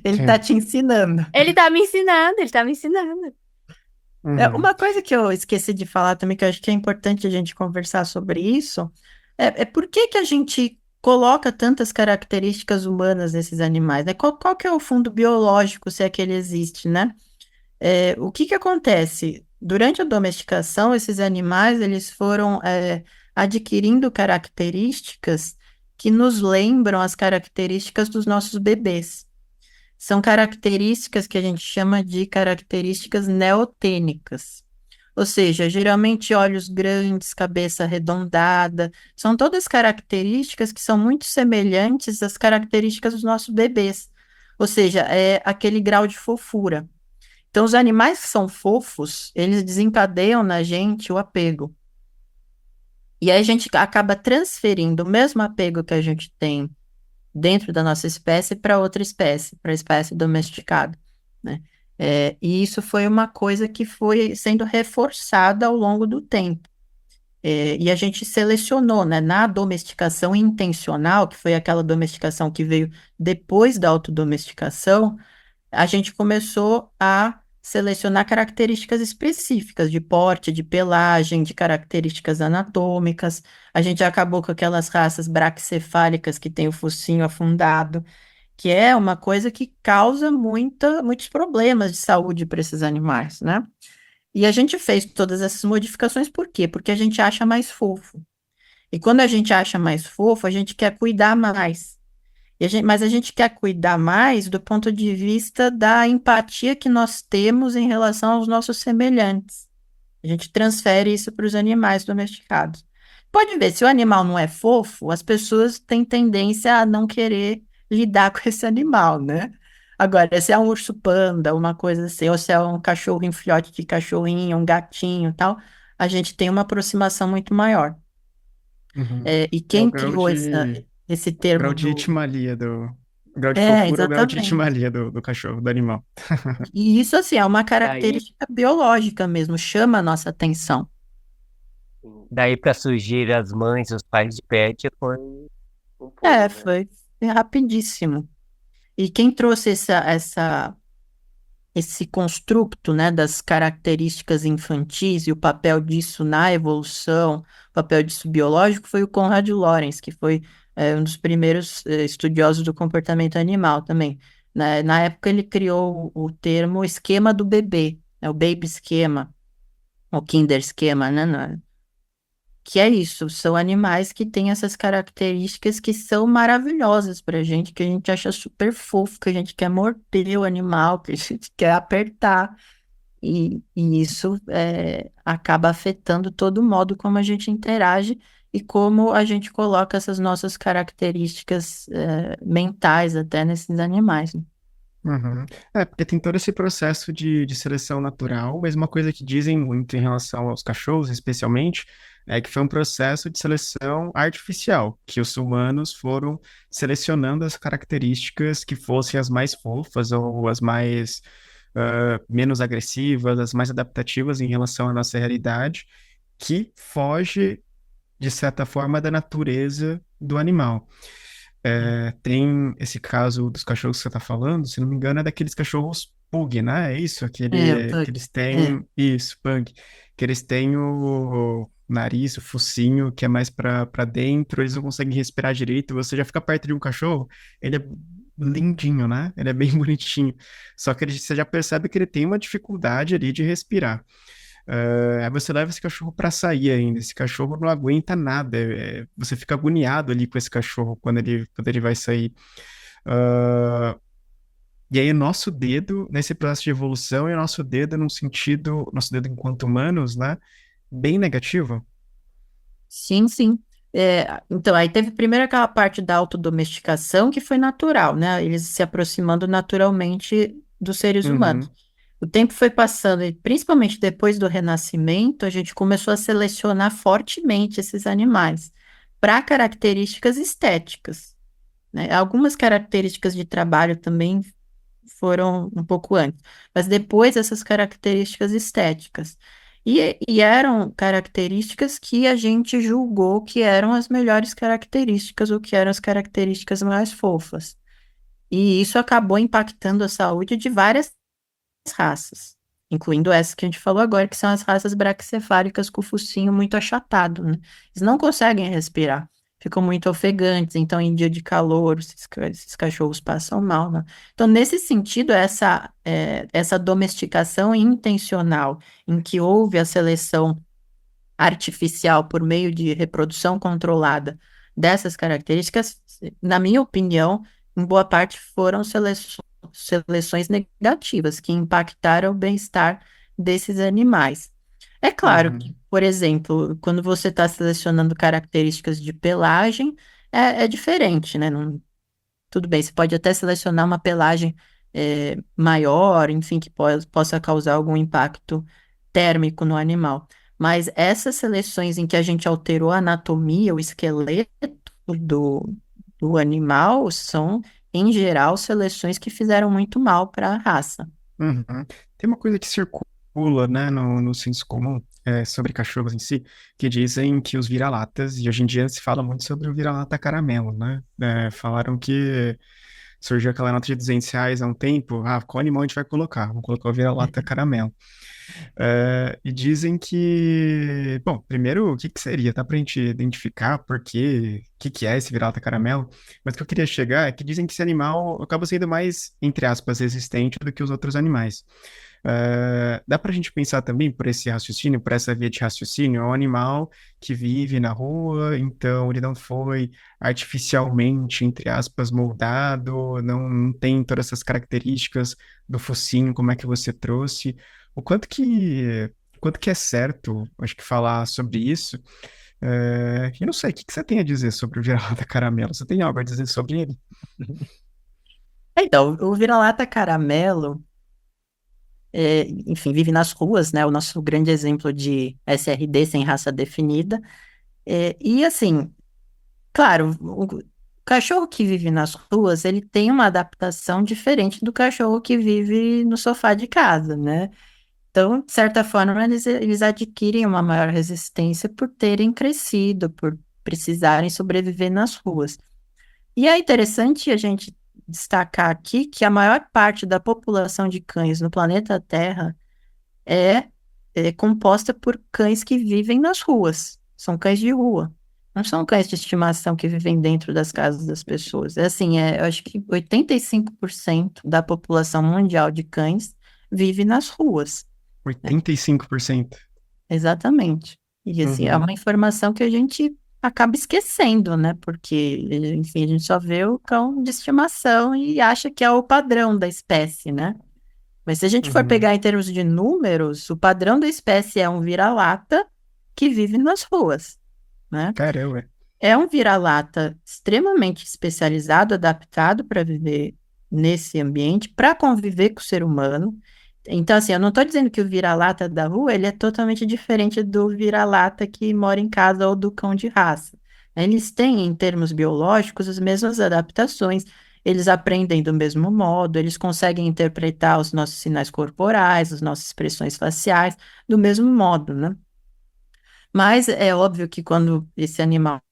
C: Ele tá
A: sim,
C: te ensinando.
D: Ele tá me ensinando, ele tá me ensinando.
A: uhum,
C: Uma coisa que eu esqueci de falar também, que eu acho que é importante a gente conversar sobre isso, é por que que a gente coloca tantas características humanas nesses animais, né? Qual que é o fundo biológico, se é que ele existe, né? O que que acontece? Durante a domesticação, esses animais, eles foram, adquirindo características que nos lembram as características dos nossos bebês. São características que a gente chama de características neotênicas. Ou seja, geralmente olhos grandes, cabeça arredondada, são todas características que são muito semelhantes às características dos nossos bebês. Ou seja, é aquele grau de fofura. Então, os animais que são fofos, eles desencadeiam na gente o apego. E aí a gente acaba transferindo o mesmo apego que a gente tem dentro da nossa espécie para outra espécie, para a espécie domesticada, né? E isso foi uma coisa que foi sendo reforçada ao longo do tempo. E a gente selecionou, né, na domesticação intencional, que foi aquela domesticação que veio depois da autodomesticação, a gente começou a selecionar características específicas de porte, de pelagem, de características anatômicas. A gente acabou com aquelas raças braquicefálicas que têm o focinho afundado, que é uma coisa que causa muitos problemas de saúde para esses animais, né? E a gente fez todas essas modificações por quê? Porque a gente acha mais fofo. E quando a gente acha mais fofo, a gente quer cuidar mais. Mas a gente quer cuidar mais do ponto de vista da empatia que nós temos em relação aos nossos semelhantes. A gente transfere isso para os animais domesticados. Pode ver, se o animal não é fofo, as pessoas têm tendência a não querer lidar com esse animal, né? Agora, se é um urso panda, uma coisa assim, ou se é um cachorro em filhote de cachorrinho, um gatinho e tal, a gente tem uma aproximação muito maior.
A: Uhum.
C: E
A: É o
C: quem criou esse termo
A: grau de
C: do...
A: itimalia do. Grau de
C: É,
A: fofura ou grau de
C: exatamente.
A: itimalia do cachorro, do animal.
C: E isso, assim, é uma
E: Daí,
C: característica biológica mesmo, chama a nossa atenção.
E: daí para surgir as mães, os pais de pet foi um pulo, né?
C: Foi rapidíssimo. E quem trouxe esse construto, né, das características infantis e o papel disso na evolução, o papel disso biológico, foi o Konrad Lorenz, que foi um dos primeiros estudiosos do comportamento animal também. Na época, ele criou o termo esquema do bebê, o baby esquema, o kinder esquema, né? Que é isso, são animais que têm essas características que são maravilhosas pra gente, que a gente acha super fofo, que a gente quer morder o animal, que a gente quer apertar. E isso acaba afetando todo o modo como a gente interage e como a gente coloca essas nossas características mentais até nesses animais, né?
A: Uhum. Porque tem todo esse processo de seleção natural, mas uma coisa que dizem muito em relação aos cachorros, especialmente, é que foi um processo de seleção artificial, que os humanos foram selecionando as características que fossem as mais fofas ou as mais menos agressivas, as mais adaptativas em relação à nossa realidade, que foge, de certa forma, da natureza do animal. Tem esse caso dos cachorros que você está falando, se não me engano, é daqueles cachorros pug, né? É isso?
C: O
A: Que
C: Pug.
A: eles
C: É.
A: têm. Isso, pug. Que eles têm o nariz, o focinho, que é mais para dentro, eles não conseguem respirar direito. Você já fica perto de um cachorro, ele é lindinho, né? Ele é bem bonitinho. Só que você já percebe que ele tem uma dificuldade ali de respirar. Aí você leva esse cachorro para sair ainda. Esse cachorro não aguenta nada. Você fica agoniado ali com esse cachorro quando ele vai sair. Ah, e aí, o nosso dedo, nesse processo de evolução, é o nosso dedo num sentido, nosso dedo enquanto humanos, né? Bem negativo.
C: Sim, sim. Então, aí teve primeiro aquela parte da autodomesticação que foi natural, né? Eles se aproximando naturalmente dos seres humanos.
A: Uhum,
C: O tempo foi passando, e principalmente depois do Renascimento, a gente começou a selecionar fortemente esses animais para características estéticas, né? Algumas características de trabalho também foram um pouco antes, mas depois essas características estéticas. E eram características que a gente julgou que eram as melhores características, ou que eram as características mais fofas. E isso acabou impactando a saúde de várias raças, incluindo essa que a gente falou agora, que são as raças braquicefálicas com o focinho muito achatado, né? Eles não conseguem respirar, ficam muito ofegantes, então em dia de calor esses cachorros passam mal, né? Então, nesse sentido, essa domesticação intencional, em que houve a seleção artificial por meio de reprodução controlada dessas características, na minha opinião, em boa parte foram seleções negativas que impactaram o bem-estar desses animais. É claro que,
A: uhum,
C: por exemplo, quando você está selecionando características de pelagem, é diferente, né? Tudo bem, você pode até selecionar uma pelagem maior, enfim, que possa causar algum impacto térmico no animal. Mas essas seleções em que a gente alterou a anatomia, o esqueleto do animal, são, em geral, seleções que fizeram muito mal para a raça.
A: uhum. Tem uma coisa que circula, né, no senso comum, sobre cachorros em si, que dizem que os vira-latas, e hoje em dia se fala muito sobre o vira-lata caramelo, né? Falaram que surgiu aquela nota de R$ 200 há um tempo. Qual animal a gente vai colocar? Vamos colocar o vira-lata caramelo. E dizem que, bom, primeiro, o que que seria? Dá pra gente identificar o que que é esse vira-lata caramelo? Mas o que eu queria chegar é que dizem que esse animal acaba sendo mais, entre aspas, resistente do que os outros animais. Dá pra gente pensar também por esse raciocínio, por essa via de raciocínio, é um animal que vive na rua, então ele não foi artificialmente, entre aspas, moldado, não tem todas essas características do focinho, como é que você trouxe. O quanto que é certo, acho que falar sobre isso. Eu não sei, o que que você tem a dizer sobre o vira-lata caramelo? Você tem algo a dizer sobre ele?
C: Então, o vira-lata caramelo, enfim, vive nas ruas, né? O nosso grande exemplo de SRD, sem raça definida. E assim, claro, o cachorro que vive nas ruas, ele tem uma adaptação diferente do cachorro que vive no sofá de casa, né? Então, de certa forma, eles adquirem uma maior resistência por terem crescido, por precisarem sobreviver nas ruas. E é interessante a gente destacar aqui que a maior parte da população de cães no planeta Terra é, é composta por cães que vivem nas ruas. São cães de rua. Não são cães de estimação que vivem dentro das casas das pessoas. É assim, eu acho que 85% da população mundial de cães vive nas ruas.
A: 85%.
C: Exatamente. E assim, é
A: Uhum.
C: uma informação que a gente acaba esquecendo, né? Porque, enfim, a gente só vê o cão de estimação e acha que é o padrão da espécie, né? Mas se a gente for
A: Uhum.
C: pegar em termos de números, o padrão da espécie é um vira-lata que vive nas ruas, né?
A: Caramba.
C: É um vira-lata extremamente especializado, adaptado para viver nesse ambiente, para conviver com o ser humano. Então, assim, eu não estou dizendo que o vira-lata da rua, ele é totalmente diferente do vira-lata que mora em casa ou do cão de raça. Eles têm, em termos biológicos, as mesmas adaptações, eles aprendem do mesmo modo, eles conseguem interpretar os nossos sinais corporais, as nossas expressões faciais, do mesmo modo, né? Mas é óbvio que quando esse animal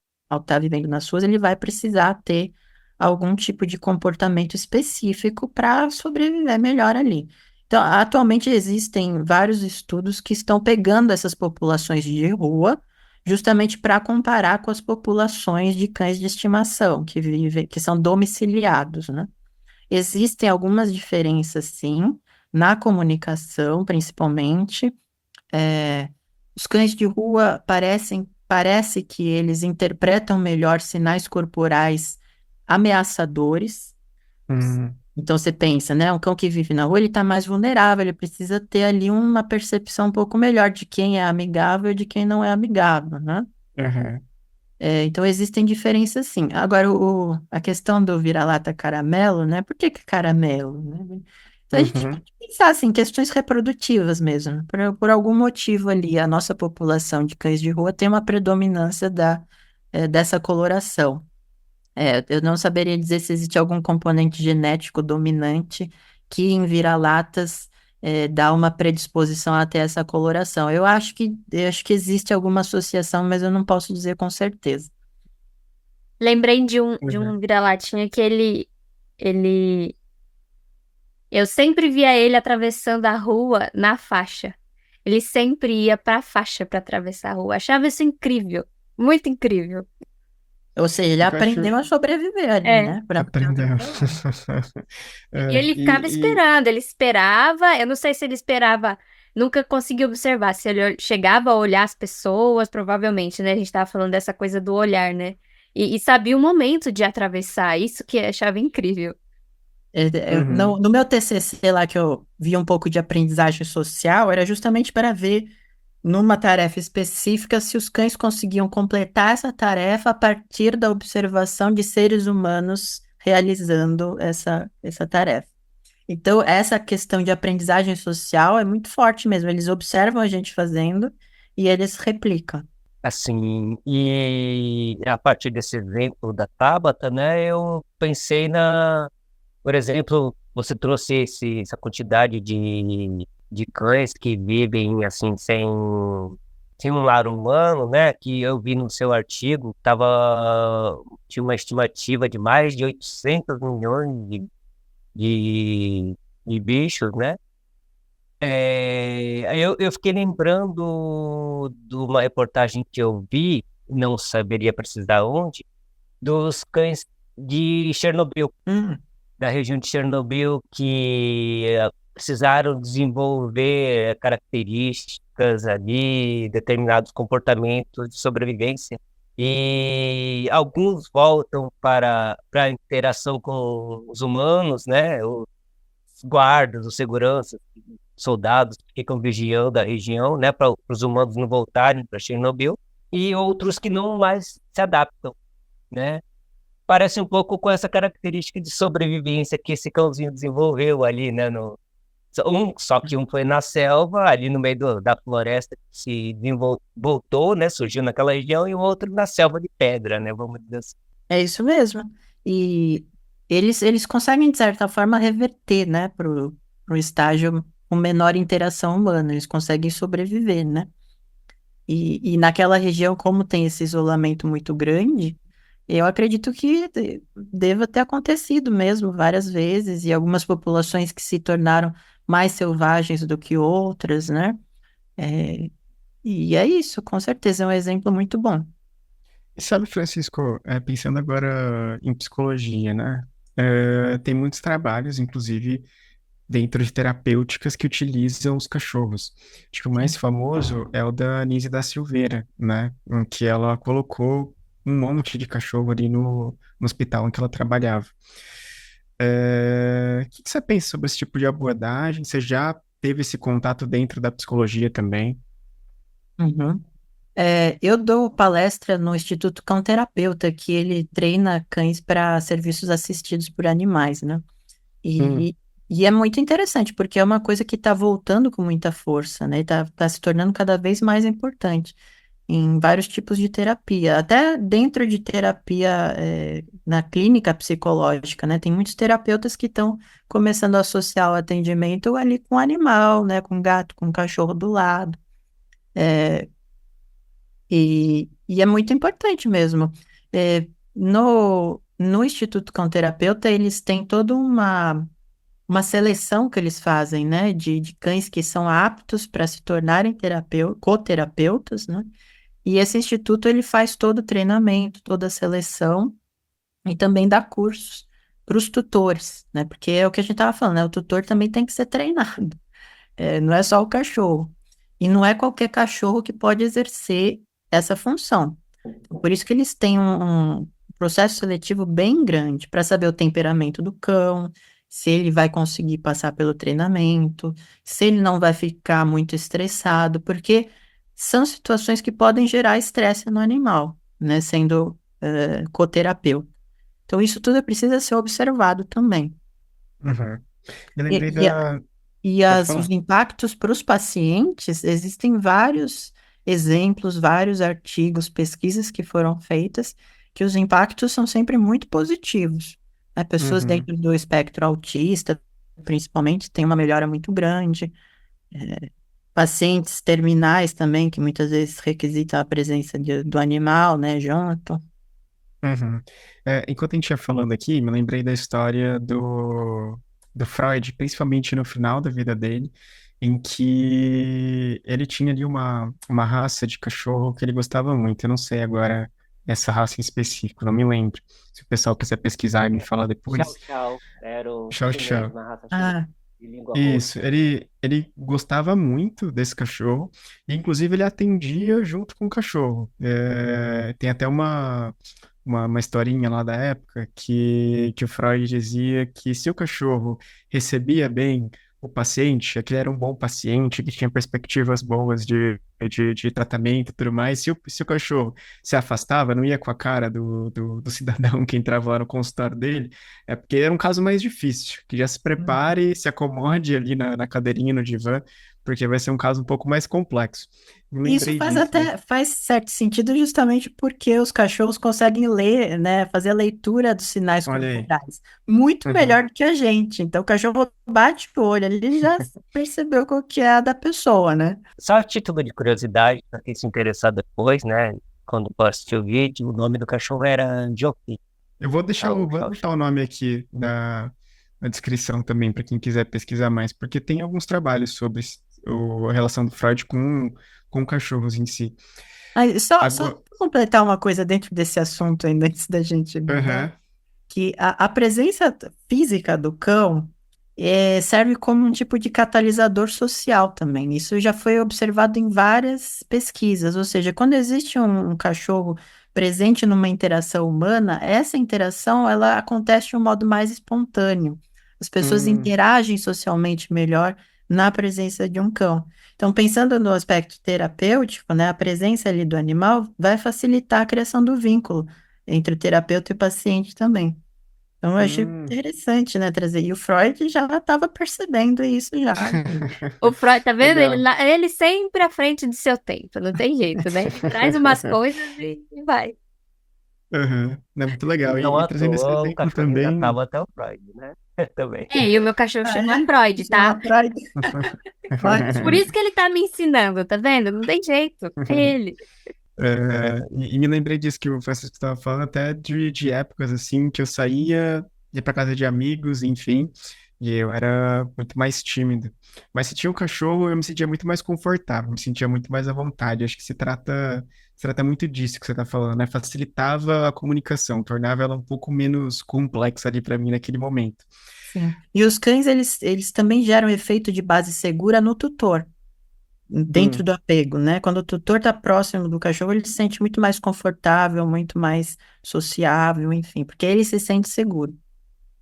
C: está vivendo nas ruas, ele vai precisar ter algum tipo de comportamento específico para sobreviver melhor ali. Então, atualmente existem vários estudos que estão pegando essas populações de rua, justamente para comparar com as populações de cães de estimação que vivem, que são domiciliados, né? Existem algumas diferenças, sim, na comunicação, principalmente. É, os cães de rua parece que eles interpretam melhor sinais corporais ameaçadores.
A: Uhum.
C: Então você pensa, né? Um cão que vive na rua, ele está mais vulnerável, ele precisa ter ali uma percepção um pouco melhor de quem é amigável e de quem não é amigável, né?
A: Uhum.
C: Então existem diferenças sim. Agora, a questão do vira-lata caramelo, né? Por que que caramelo, né? Então a gente tem
A: Uhum.
C: que pensar assim, questões reprodutivas mesmo. Por algum motivo ali, a nossa população de cães de rua tem uma predominância dessa coloração. Eu não saberia dizer se existe algum componente genético dominante que em vira-latas dá uma predisposição a ter essa coloração. Eu acho que existe alguma associação, mas eu não posso dizer com certeza.
D: Lembrei de um
A: Uhum.
D: vira-latinha que ele, eu sempre via ele atravessando a rua na faixa. Ele sempre ia pra faixa pra atravessar a rua. Achava isso incrível, muito incrível.
C: Ou seja, ele
A: O que eu acho.
C: aprendeu a sobreviver ali,
D: É.
C: né? Para poder
A: Aprendeu.
C: atravessar.
D: E ele ficava esperando, ele esperava, eu não sei se ele esperava, nunca consegui observar se ele chegava a olhar as pessoas, provavelmente, né? A gente tava falando dessa coisa do olhar, né? E sabia o momento de atravessar, isso que eu achava incrível.
C: No,
A: Uhum.
C: no meu TCC lá, que eu vi um pouco de aprendizagem social, era justamente para ver, numa tarefa específica, se os cães conseguiam completar essa tarefa a partir da observação de seres humanos realizando essa tarefa. Então, essa questão de aprendizagem social é muito forte mesmo. Eles observam a gente fazendo e eles replicam.
E: Assim, e a partir desse exemplo da Tabata, né, eu pensei por exemplo, você trouxe essa quantidade de cães que vivem assim sem um lar humano, né? Que eu vi no seu artigo, tinha uma estimativa de mais de 800 milhões de, de bichos, né? Aí eu fiquei lembrando de uma reportagem que eu vi, não saberia precisar onde, dos cães de Chernobyl,
C: Hum,
E: da região de Chernobyl, que precisaram desenvolver características ali, determinados comportamentos de sobrevivência. E alguns voltam para a interação com os humanos, né? Os guardas, os seguranças, soldados que ficam vigiando a região, né? Para os humanos não voltarem para Chernobyl. E outros que não mais se adaptam, né? Parece um pouco com essa característica de sobrevivência que esse cãozinho desenvolveu ali, né, Só que um foi na selva, ali no meio da floresta, que se voltou, né? Surgiu naquela região, e o outro na selva de pedra, né? Vamos dizer assim.
C: É isso mesmo. E eles conseguem, de certa forma, reverter, né, pro estágio com menor interação humana. Eles conseguem sobreviver, né? E naquela região, como tem esse isolamento muito grande, eu acredito que deva ter acontecido mesmo várias vezes, e algumas populações que se tornaram mais selvagens do que outras, né? É, e é isso, com certeza é um exemplo muito bom.
A: E sabe, Francisco, pensando agora em psicologia, né? Tem muitos trabalhos, inclusive dentro de terapêuticas que utilizam os cachorros. Acho que o mais famoso é o da Anísia da Silveira, né? Em que ela colocou um monte de cachorro ali no hospital em que ela trabalhava. O que você pensa sobre esse tipo de abordagem? Você já teve esse contato dentro da psicologia também?
C: Uhum. Eu dou palestra no Instituto Cão Terapeuta, que ele treina cães para serviços assistidos por animais, né?
A: Hum,
C: E é muito interessante, porque é uma coisa que está voltando com muita força, né? Tá se tornando cada vez mais importante em vários tipos de terapia, até dentro de terapia, na clínica psicológica, né? Tem muitos terapeutas que estão começando a associar o atendimento ali com o animal, né? Com gato, com cachorro do lado. E é muito importante mesmo. No Instituto Cão Terapeuta, eles têm toda uma seleção que eles fazem, né, de cães que são aptos para se tornarem coterapeutas, né? E esse instituto, ele faz todo o treinamento, toda a seleção e também dá cursos para os tutores, né? Porque é o que a gente estava falando, né? O tutor também tem que ser treinado. Não é só o cachorro. E não é qualquer cachorro que pode exercer essa função. Por isso que eles têm um processo seletivo bem grande para saber o temperamento do cão, se ele vai conseguir passar pelo treinamento, se ele não vai ficar muito estressado, porque são situações que podem gerar estresse no animal, né, sendo coterapeuta. Então, isso tudo precisa ser observado também.
A: uhum. Me
C: E,
A: lembrei
C: e,
A: da...
C: e
A: Pode
C: os
A: falar.
C: impactos para os pacientes, existem vários exemplos, vários artigos, pesquisas que foram feitas, que os impactos são sempre muito positivos. Né? Pessoas
A: Uhum.
C: dentro do espectro autista, principalmente, têm uma melhora muito grande. Pacientes terminais também, que muitas vezes requisitam a presença do animal, né, junto.
A: Uhum. Enquanto a gente ia falando aqui, me lembrei da história do Freud, principalmente no final da vida dele, em que ele tinha ali uma raça de cachorro que ele gostava muito. Eu não sei agora essa raça em específico, não me lembro. Se o pessoal quiser pesquisar e me falar
E: Tchau,
A: depois.
E: tchau. Era o
A: Tchau,
E: chinês,
A: tchau.
E: uma raça chinesa
C: Ah,
E: de língua
A: Isso,
E: roxa.
A: ele gostava muito desse cachorro, e inclusive ele atendia junto com o cachorro. Tem até uma historinha lá da época que o Freud dizia que se o cachorro recebia bem o paciente, aquele era um bom paciente, que tinha perspectivas boas de tratamento e tudo mais, se o cachorro se afastava, não ia com a cara do cidadão que entrava lá no consultório dele, é porque era um caso mais difícil, que já se prepare, se acomode ali na cadeirinha, no divã, porque vai ser um caso um pouco mais complexo. Me
C: isso
A: lembrei disso.
C: faz certo sentido justamente porque os cachorros conseguem ler, né, fazer a leitura dos sinais
A: Olha aí.
C: corporais muito
A: Uhum.
C: melhor do que a gente. Então, o cachorro bate o olho, ele já percebeu qual que é a da pessoa, né?
E: Só a título de curiosidade, para quem se interessar depois, né? Quando for assistir o vídeo, o nome do cachorro era Jockey.
A: Vou
E: Tchau,
A: botar
E: tchau.
A: o nome aqui na descrição também para quem quiser pesquisar mais, porque tem alguns trabalhos sobre a relação do Freud com cachorros em si.
C: Aí, só
A: Agora,
C: pra completar uma coisa dentro desse assunto ainda, antes da gente mudar,
A: aham,
C: que a presença física do cão serve como um tipo de catalisador social também. Isso já foi observado em várias pesquisas, ou seja, quando existe um cachorro presente numa interação humana, essa interação ela acontece de um modo mais espontâneo. As pessoas
A: hum,
C: interagem socialmente melhor na presença de um cão. Então, pensando no aspecto terapêutico, né, a presença ali do animal vai facilitar a criação do vínculo entre o terapeuta e o paciente também. Então, eu achei
A: Hum,
C: interessante, né, trazer. E o Freud já estava percebendo isso já. E o Freud já estava percebendo isso já.
D: O Freud, tá vendo? Ele,
A: legal.
D: ele sempre à frente do seu tempo, não tem jeito, né? Ele traz umas coisas e vai.
A: Aham. É muito legal.
E: Não
A: E
E: à
A: trazendo esse
E: toa, o
A: exemplo
E: cachorrinho já
A: também.
E: tava até o Freud, né? Também.
D: É, e o meu cachorro
C: Ah,
D: chama
C: é?
D: Freud, tá?
C: Chama Freud.
D: Por
C: Ótimo.
D: isso que ele tá me ensinando, tá vendo? Não tem jeito. É ele.
A: E me lembrei disso que o Francisco estava falando, até de épocas assim, que eu saía, ia para casa de amigos, enfim, e eu era muito mais tímido. Mas se tinha um cachorro, eu me sentia muito mais confortável, me sentia muito mais à vontade. Acho que se trata muito disso que você está falando, né? Facilitava a comunicação, tornava ela um pouco menos complexa ali para mim naquele momento.
C: Sim. E os cães, eles também geram efeito de base segura no tutor, dentro
A: Hum,
C: do apego, né? Quando o tutor está próximo do cachorro, ele se sente muito mais confortável, muito mais sociável, enfim, porque ele se sente seguro.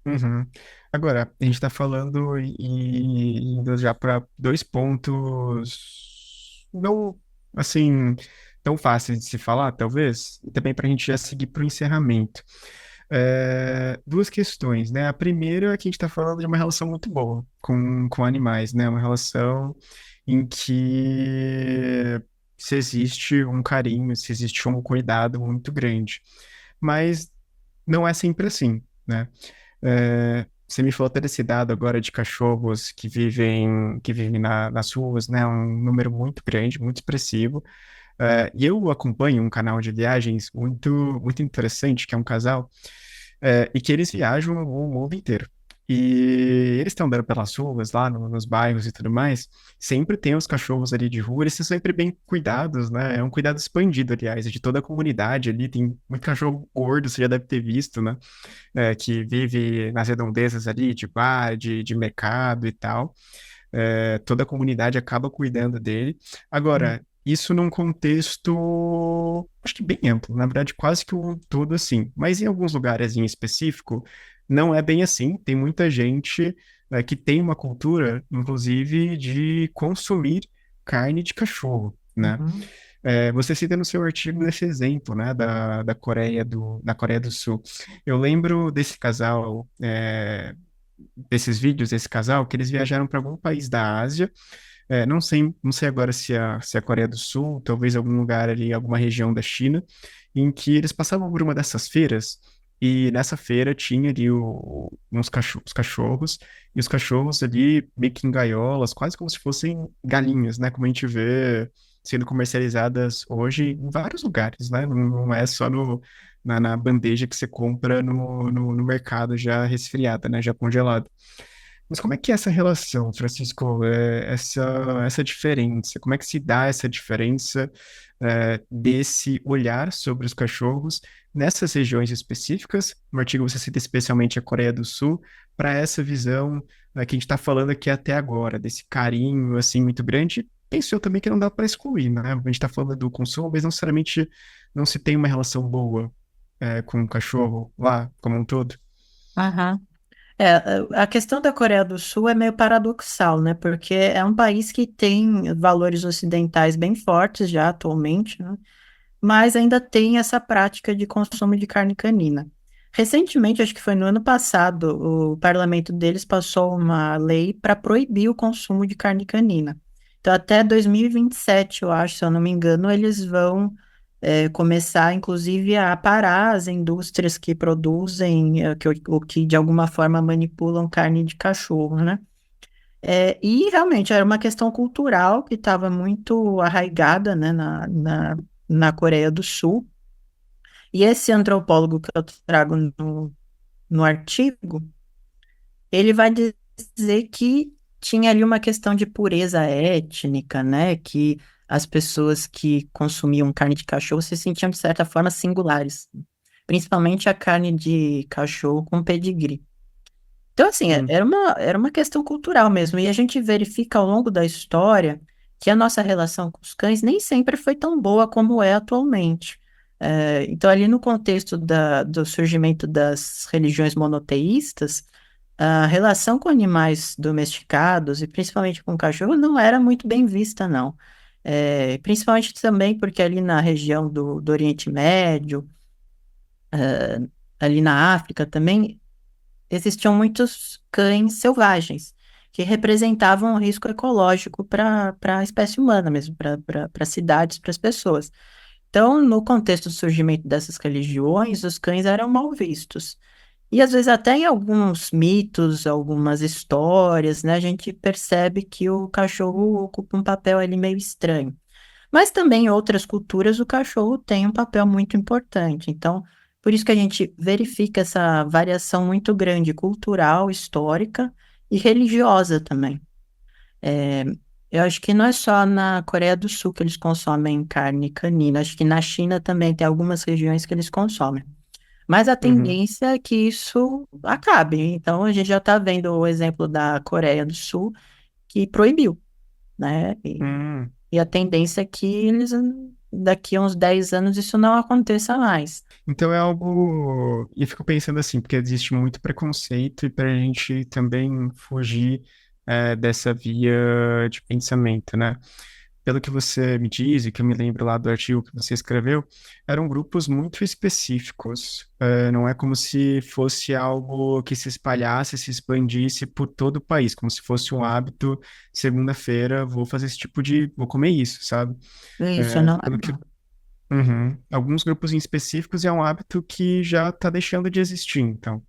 A: uhum. Agora, a gente está falando e indo já para dois pontos não, assim, tão fáceis de se falar, talvez, e também para a gente já seguir para o encerramento. Duas questões, né? A primeira é que a gente está falando de uma relação muito boa com animais, né? Uma relação em que se existe um carinho, se existe um cuidado muito grande. Mas não é sempre assim, né? Você me falou até desse dado agora de cachorros que vivem nas ruas, né? Um número muito grande, muito expressivo. E eu acompanho um canal de viagens muito, muito interessante, que é um casal, e que eles viajam o mundo inteiro. E eles estão andando pelas ruas, lá nos bairros e tudo mais, sempre tem os cachorros ali de rua, eles são sempre bem cuidados, né? É um cuidado expandido, aliás, de toda a comunidade ali, tem muito cachorro gordo, você já deve ter visto, né? Que vive nas redondezas ali, de bar, de mercado e tal. Toda a comunidade acaba cuidando dele.
C: Hum.
A: Agora, isso num contexto, acho que bem amplo, na verdade, quase que um todo assim. Mas em alguns lugares em específico, não é bem assim. Tem muita gente, que tem uma cultura, inclusive, de consumir carne de cachorro, né?
C: Uhum.
A: Você cita no seu artigo esse exemplo, né, da Coreia do Sul. Eu lembro desse casal, desses vídeos desse casal, que eles viajaram para algum país da Ásia. Não sei agora se é a Coreia do Sul, talvez algum lugar ali, alguma região da China, em que eles passavam por uma dessas feiras, e nessa feira tinha ali os cachorros, e os cachorros ali meio que em gaiolas, quase como se fossem galinhas, né? Como a gente vê sendo comercializadas hoje em vários lugares, né? Não é só na bandeja que você compra no mercado já resfriada, né? Já congelada. Mas como é que é essa relação, Francisco? Essa diferença? Como é que se dá essa diferença, desse olhar sobre os cachorros nessas regiões específicas? No artigo você cita especialmente a Coreia do Sul, para essa visão, que a gente está falando aqui até agora, desse carinho assim muito grande. Penso eu também que não dá para excluir, né? A gente está falando do consumo, mas não necessariamente não se tem uma relação boa, com o cachorro lá como um todo.
C: Aham. A questão da Coreia do Sul é meio paradoxal, né? Porque é um país que tem valores ocidentais bem fortes já atualmente, né? Mas ainda tem essa prática de consumo de carne canina. Recentemente, acho que foi no ano passado, o parlamento deles passou uma lei para proibir o consumo de carne canina. Então, até 2027, eu acho, se eu não me engano, eles vão começar, inclusive, a parar as indústrias que produzem, que de alguma forma manipulam carne de cachorro, né? E realmente era uma questão cultural que estava muito arraigada, né, na Coreia do Sul. E esse antropólogo que eu trago no artigo, ele vai dizer que tinha ali uma questão de pureza étnica, né? Que as pessoas que consumiam carne de cachorro se sentiam, de certa forma, singulares. Principalmente a carne de cachorro com pedigree. Então, assim,
A: Hum,
C: era uma questão cultural mesmo. E a gente verifica ao longo da história que a nossa relação com os cães nem sempre foi tão boa como é atualmente. Então, ali no contexto do surgimento das religiões monoteístas, a relação com animais domesticados, e principalmente com cachorro, não era muito bem vista, não. Principalmente também porque ali na região do Oriente Médio, ali na África também, existiam muitos cães selvagens, que representavam um risco ecológico para a espécie humana mesmo, para as cidades, para as pessoas. Então, no contexto do surgimento dessas religiões, os cães eram mal vistos. E às vezes até em alguns mitos, algumas histórias, né, a gente percebe que o cachorro ocupa um papel ali meio estranho. Mas também em outras culturas o cachorro tem um papel muito importante. Então, por isso que a gente verifica essa variação muito grande cultural, histórica e religiosa também. É, eu acho que não é só na Coreia do Sul que eles consomem carne canina, acho que na China também tem algumas regiões que eles consomem. Mas a
A: Uhum.
C: tendência é que isso acabe. Então, a gente já está vendo o exemplo da Coreia do Sul, que proibiu, né?
A: Hum.
C: E a tendência é que eles, daqui a uns 10 anos isso não aconteça mais.
A: Então é algo. E eu fico pensando assim, porque existe muito preconceito e para a gente também fugir dessa via de pensamento, né? Pelo que você me diz, e que eu me lembro lá do artigo que você escreveu, eram grupos muito específicos. Não é como se fosse algo que se espalhasse, se expandisse por todo o país, como se fosse um hábito, segunda-feira vou fazer esse tipo de, vou comer isso, sabe?
C: Isso não
A: Pelo que
C: é.
A: Uhum. Alguns grupos em específicos é um hábito que já está deixando de existir, então.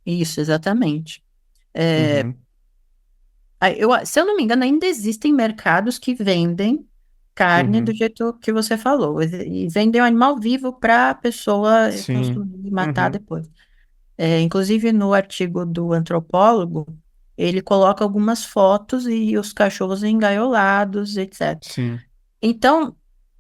C: Isso, exatamente. É,
A: Uhum.
C: se eu não me engano, ainda existem mercados que vendem carne do
A: Uhum.
C: jeito que você falou, e vendem o animal vivo para a pessoa
A: Sim.
C: consumir e matar
A: Uhum.
C: depois. Inclusive, no artigo do antropólogo, ele coloca algumas fotos e os cachorros engaiolados, etc.
A: Sim.
C: Então,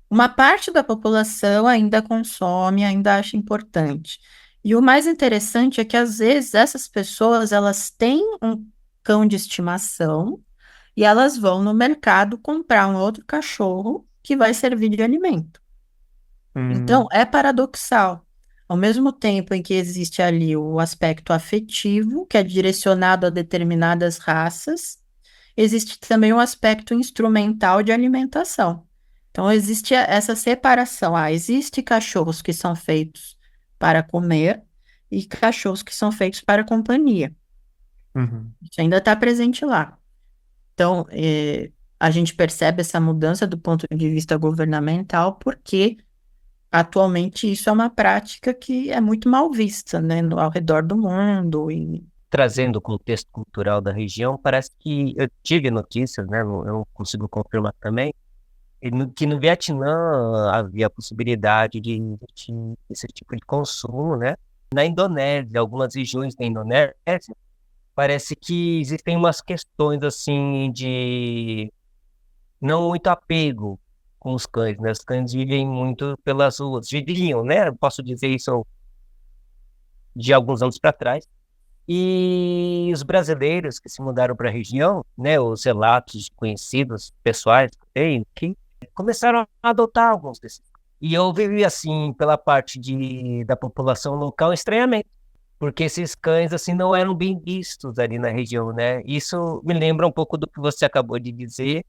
C: uma parte da população ainda consome, ainda acha importante. E o mais interessante é que, às vezes, essas pessoas, elas têm um cão de estimação e elas vão no mercado comprar um outro cachorro que vai servir de alimento. Então,
A: Uhum.
C: é paradoxal. Ao mesmo tempo em que existe ali o aspecto afetivo, que é direcionado a determinadas raças, existe também o aspecto instrumental de alimentação. Então, existe essa separação. Existe cachorros que são feitos para comer e cachorros que são feitos para companhia.
A: Uhum.
C: Isso ainda está presente lá. Então, a gente percebe essa mudança do ponto de vista governamental, porque atualmente isso é uma prática que é muito mal vista, né, ao redor do mundo.
E: Trazendo o contexto cultural da região, parece que eu tive notícias, né? Eu não consigo confirmar também, que no Vietnã havia a possibilidade de existir esse tipo de consumo, né? Na Indonésia, algumas regiões da Indonésia, parece que existem umas questões assim de não muito apego com os cães, né? Os cães vivem muito pelas ruas, viviam, né? Posso dizer isso de alguns anos para trás. E os brasileiros que se mudaram para a região, né, os relatos de conhecidos pessoais que tem, que começaram a adotar alguns desses. E eu vivi assim, pela parte da população local, um estranhamento, porque esses cães assim não eram bem vistos ali na região, né? Isso me lembra um pouco do que você acabou de dizer,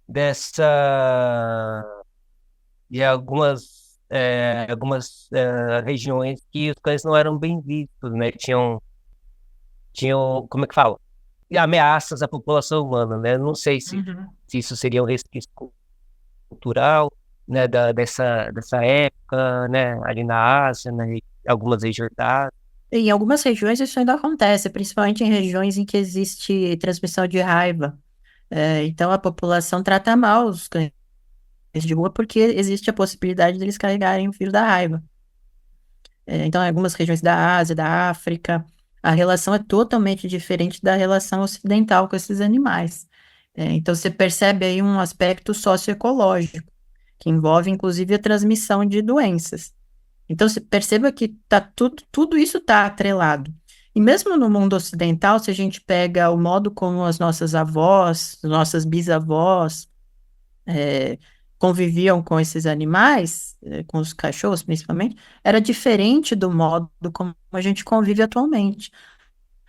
E: dessa de algumas regiões que os cães não eram bem vistos, né? Tinham, como é que fala? Ameaças à população humana, né? Não sei
C: Uhum.
E: se isso seria um resquício cultural, né, dessa época, né, ali na Ásia, né, algumas regiões da Ásia.
C: Em algumas regiões isso ainda acontece, principalmente em regiões em que existe transmissão de raiva. Então a população trata mal os cães de rua porque existe a possibilidade deles carregarem o vírus da raiva. Então, em algumas regiões da Ásia, da África, a relação é totalmente diferente da relação ocidental com esses animais. Então, você percebe aí um aspecto socioecológico, que envolve inclusive a transmissão de doenças. Então, você perceba que tudo isso está atrelado. E mesmo no mundo ocidental, se a gente pega o modo como as nossas avós, nossas bisavós, é, conviviam com esses animais, com os cachorros principalmente, era diferente do modo como a gente convive atualmente.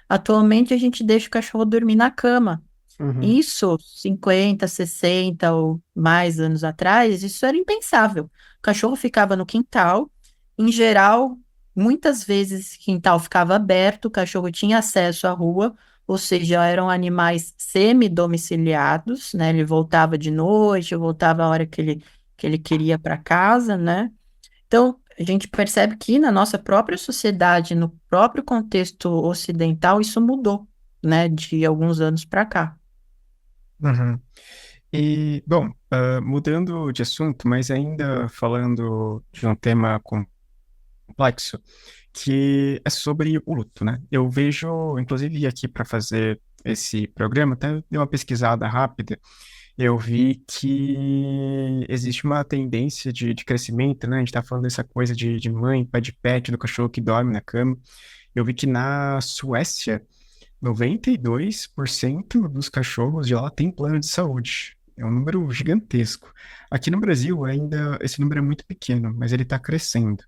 C: Atualmente, a gente deixa o cachorro dormir na cama.
A: Uhum.
C: Isso, 50, 60 ou mais anos atrás, isso era impensável. O cachorro ficava no quintal, em geral, muitas vezes o quintal ficava aberto, o cachorro tinha acesso à rua, ou seja, eram animais semi-domiciliados, né? Ele voltava de noite, voltava a hora que ele queria para casa, né? Então, a gente percebe que na nossa própria sociedade, no próprio contexto ocidental, isso mudou, né, de alguns anos para cá.
A: Uhum. E, bom, mudando de assunto, mas ainda falando de um tema complexo, que é sobre o luto, né? Eu vejo, inclusive aqui para fazer esse programa, até dei uma pesquisada rápida, eu vi que existe uma tendência de crescimento, né? A gente tá falando dessa coisa de mãe, pai de pet, do cachorro que dorme na cama. Eu vi que na Suécia, 92% dos cachorros de lá tem plano de saúde. É um número gigantesco. Aqui no Brasil, ainda esse número é muito pequeno, mas ele está crescendo.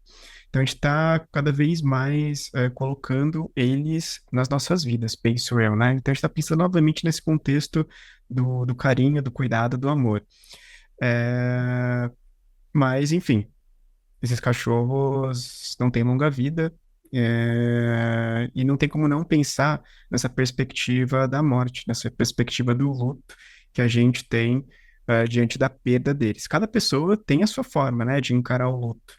A: Então, a gente está cada vez mais colocando eles nas nossas vidas, penso eu, né? Então, a gente está pensando novamente nesse contexto do carinho, do cuidado, do amor. É, Mas, enfim, esses cachorros não têm longa vida, e não tem como não pensar nessa perspectiva da morte, nessa perspectiva do luto que a gente tem diante da perda deles. Cada pessoa tem a sua forma, né, de encarar o luto,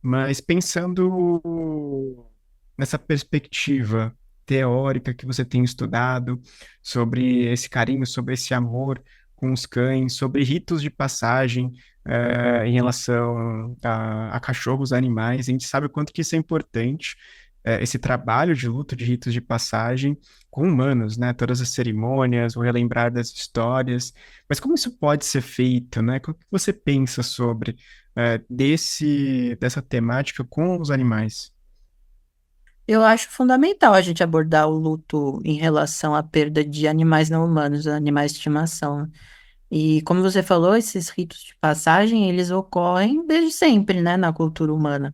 A: mas pensando nessa perspectiva teórica que você tem estudado sobre esse carinho, sobre esse amor com os cães, sobre ritos de passagem em relação a cachorros, animais, a gente sabe o quanto que isso é importante, esse trabalho de luto, de ritos de passagem com humanos, né? Todas as cerimônias, o relembrar das histórias. Mas como isso pode ser feito, né? O que você pensa sobre dessa temática com os animais?
C: Eu acho fundamental a gente abordar o luto em relação à perda de animais não humanos, animais de estimação. E como você falou, esses ritos de passagem, eles ocorrem desde sempre, né, na cultura humana,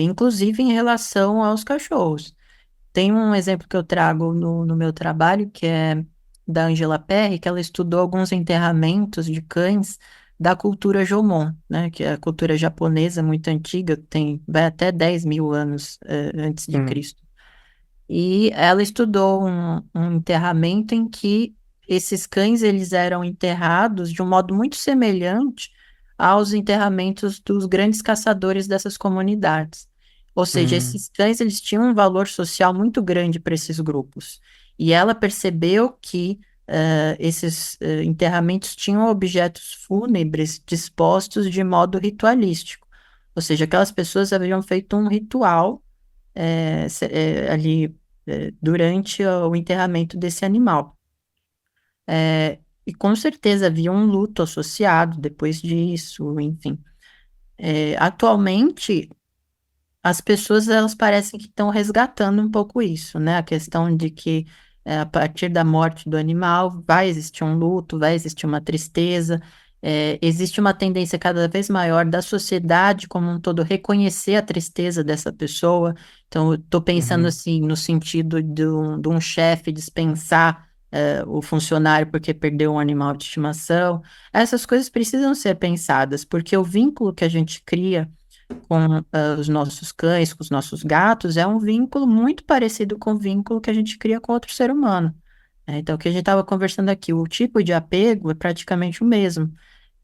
C: inclusive em relação aos cachorros. Tem um exemplo que eu trago no meu trabalho, que é da Angela Perry, que ela estudou alguns enterramentos de cães da cultura Jomon, né, que é a cultura japonesa muito antiga, vai até 10 mil anos, antes de
A: Hum,
C: Cristo. E ela estudou um enterramento em que esses cães eles eram enterrados de um modo muito semelhante aos enterramentos dos grandes caçadores dessas comunidades. Ou seja,
A: hum,
C: esses cães eles tinham um valor social muito grande para esses grupos. E ela percebeu que esses enterramentos tinham objetos fúnebres dispostos de modo ritualístico. Ou seja, aquelas pessoas haviam feito um ritual ali durante o enterramento desse animal. E com certeza havia um luto associado depois disso, enfim. Atualmente, as pessoas elas parecem que estão resgatando um pouco isso, né? A questão de que a partir da morte do animal vai existir um luto, vai existir uma tristeza, existe uma tendência cada vez maior da sociedade como um todo reconhecer a tristeza dessa pessoa. Então, eu estou pensando
A: uhum,
C: assim no sentido de um chefe dispensar o funcionário porque perdeu um animal de estimação. Essas coisas precisam ser pensadas, porque o vínculo que a gente cria com os nossos cães, com os nossos gatos, é um vínculo muito parecido com o vínculo que a gente cria com outro ser humano. Então, o que a gente estava conversando aqui, o tipo de apego é praticamente o mesmo.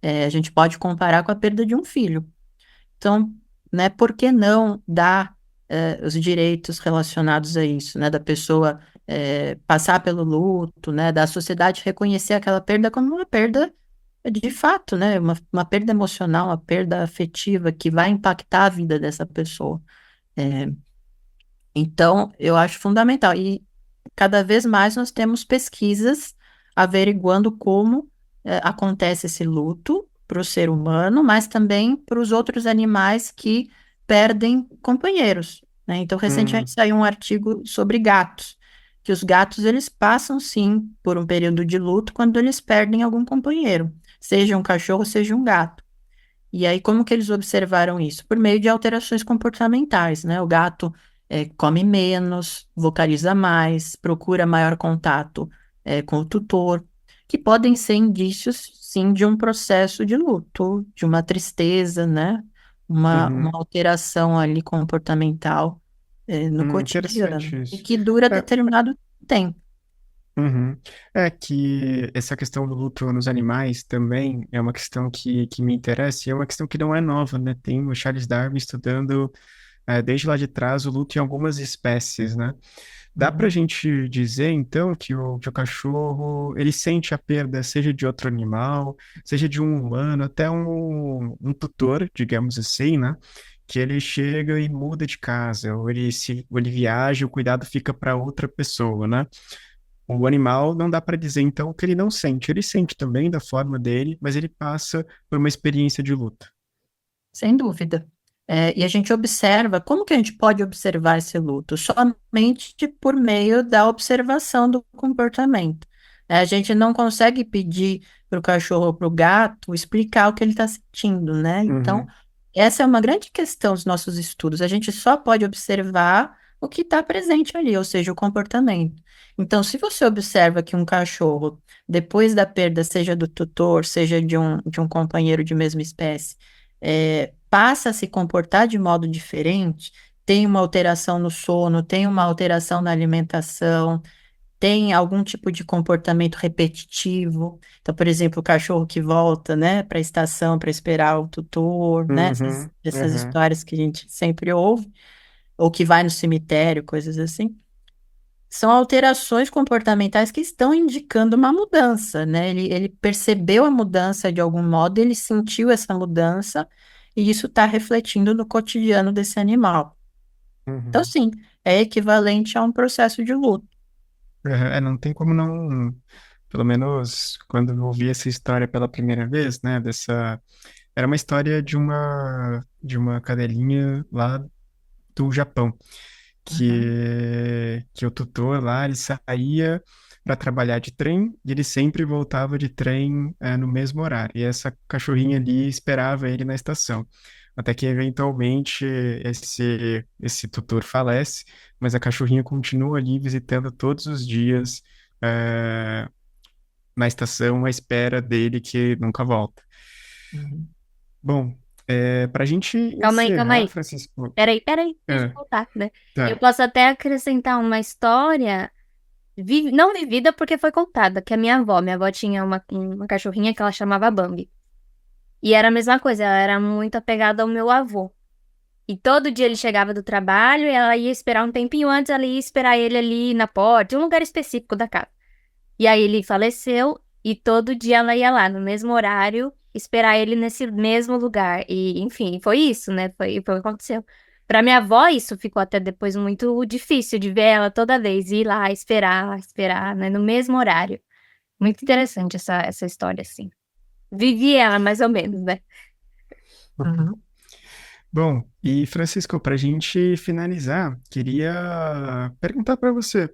C: A gente pode comparar com a perda de um filho. Então, né, por que não dar os direitos relacionados a isso, né, da pessoa passar pelo luto, né, da sociedade reconhecer aquela perda como uma perda de fato, né? Uma perda emocional, uma perda afetiva que vai impactar a vida dessa pessoa. É, então, eu acho fundamental. E cada vez mais nós temos pesquisas averiguando como acontece esse luto para o ser humano, mas também para os outros animais que perdem companheiros, né? Então, recentemente
A: hum,
C: saiu um artigo sobre gatos, que os gatos eles passam sim por um período de luto quando eles perdem algum companheiro, seja um cachorro, seja um gato. E aí, como que eles observaram isso? Por meio de alterações comportamentais, né? O gato come menos, vocaliza mais, procura maior contato com o tutor, que podem ser indícios, sim, de um processo de luto, de uma tristeza, né? uma
A: Uhum.
C: alteração ali comportamental no
A: Interessante
C: cotidiano e
A: isso.
C: que dura
A: É,
C: determinado tempo.
A: uhum. É que essa questão do luto nos animais também é uma questão que me interessa e é uma questão que não é nova, né? Tem o Charles Darwin estudando desde lá de trás o luto em algumas espécies, né? Dá pra
C: Uhum.
A: gente dizer, então, que o cachorro, ele sente a perda, seja de outro animal, seja de um humano, até um tutor, digamos assim, né? Que ele chega e muda de casa, ou ele viaja, o cuidado fica para outra pessoa, né? O animal não dá para dizer, então, que ele não sente. Ele sente também da forma dele, mas ele passa por uma experiência de luto.
C: Sem dúvida. E a gente observa, como que a gente pode observar esse luto? Somente por meio da observação do comportamento. A gente não consegue pedir para o cachorro ou para o gato explicar o que ele está sentindo, né? Então,
A: Uhum,
C: essa é uma grande questão dos nossos estudos. A gente só pode observar o que está presente ali, ou seja, o comportamento. Então, se você observa que um cachorro, depois da perda, seja do tutor, seja de um companheiro de mesma espécie, passa a se comportar de modo diferente, tem uma alteração no sono, tem uma alteração na alimentação, tem algum tipo de comportamento repetitivo. Então, por exemplo, o cachorro que volta, né, para a estação para esperar o tutor, né, essas,
A: uhum,
C: essas
A: uhum,
C: histórias que a gente sempre ouve, ou que vai no cemitério, coisas assim. São alterações comportamentais que estão indicando uma mudança, né? Ele percebeu a mudança de algum modo, ele sentiu essa mudança, e isso está refletindo no cotidiano desse animal. Então,
A: uhum.
C: sim, é equivalente a um processo de luto.
A: Não tem como não, pelo menos quando eu ouvi essa história pela primeira vez, né, era uma história de uma cadelinha lá do Japão,
C: Uhum,
A: que o tutor lá, ele saía para trabalhar de trem e ele sempre voltava de trem no mesmo horário. E essa cachorrinha ali esperava ele na estação. Até que eventualmente esse tutor falece, mas a cachorrinha continua ali visitando todos os dias eh, na estação à espera dele que nunca volta.
C: uhum.
A: Bom, para a gente
D: Calma aí, calma
A: encerrar,
D: aí.
A: Francisco.
D: Peraí, deixa eu
A: É,
D: voltar, né? Eu
A: tá.
D: posso até acrescentar uma história, não vivida porque foi contada, que a minha avó tinha uma cachorrinha que ela chamava Bambi. E era a mesma coisa, ela era muito apegada ao meu avô. E todo dia ele chegava do trabalho e ela ia esperar um tempinho antes, ela ia esperar ele ali na porta, em um lugar específico da casa. E aí ele faleceu e todo dia ela ia lá, no mesmo horário, esperar ele nesse mesmo lugar. E, enfim, foi isso, né? Foi o que aconteceu. Pra minha avó, isso ficou até depois muito difícil de ver ela toda vez, ir lá, esperar, né? No mesmo horário. Muito interessante essa história, assim. Vivi ela, mais ou menos, né?
C: Uhum.
A: Bom, e Francisco, para a gente finalizar, queria perguntar para você,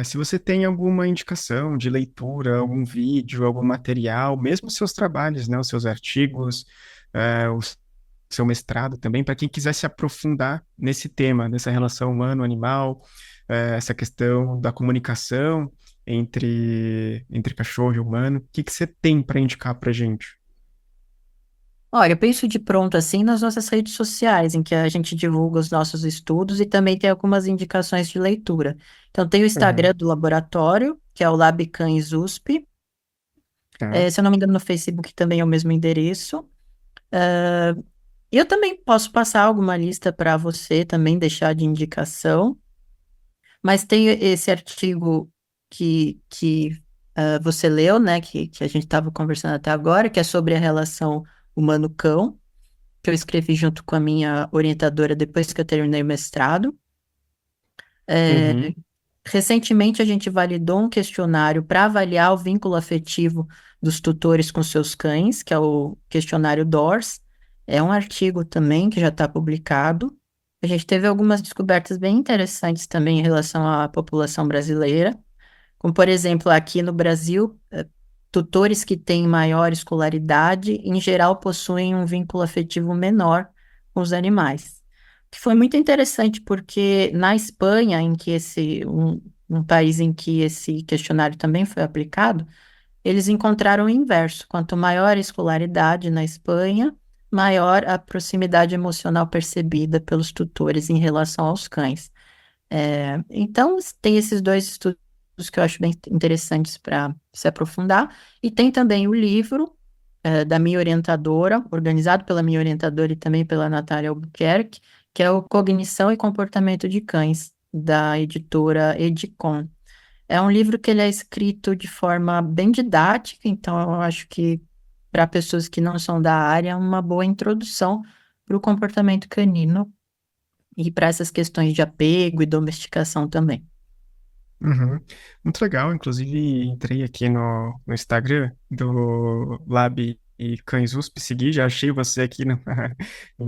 A: se você tem alguma indicação de leitura, algum vídeo, algum material, mesmo seus trabalhos, né, os seus artigos, o seu mestrado também, para quem quiser se aprofundar nesse tema, nessa relação humano-animal, essa questão da comunicação entre cachorro e humano, o que que você tem para indicar para a gente?
C: Olha, eu penso de pronto assim nas nossas redes sociais, em que a gente divulga os nossos estudos e também tem algumas indicações de leitura. Então, tem o Instagram
A: Uhum,
C: do laboratório, que é o LabCães USP.
A: tá.
C: Se eu não me engano, no Facebook também é o mesmo endereço. Eu também posso passar alguma lista para você também deixar de indicação, mas tem esse artigo que você leu, né, que a gente estava conversando até agora, que é sobre a relação humano-cão, que eu escrevi junto com a minha orientadora depois que eu terminei o mestrado.
A: Uhum,
C: Recentemente, a gente validou um questionário para avaliar o vínculo afetivo dos tutores com seus cães, que é o questionário DORS. É um artigo também que já está publicado. A gente teve algumas descobertas bem interessantes também em relação à população brasileira, como, por exemplo, aqui no Brasil, tutores que têm maior escolaridade, em geral, possuem um vínculo afetivo menor com os animais. Que foi muito interessante porque na Espanha, um país em que esse questionário também foi aplicado, eles encontraram o inverso. Quanto maior a escolaridade na Espanha, maior a proximidade emocional percebida pelos tutores em relação aos cães. Então, tem esses dois estudos que eu acho bem interessantes para se aprofundar, e tem também o livro da minha orientadora, organizado pela minha orientadora e também pela Natália Albuquerque, que é o Cognição e Comportamento de Cães, da editora Edicon. É um livro que ele é escrito de forma bem didática, então eu acho que para pessoas que não são da área é uma boa introdução para o comportamento canino e para essas questões de apego e domesticação também.
A: Uhum. Muito legal, inclusive entrei aqui no Instagram do Lab e Cães USP, segui, já achei você aqui em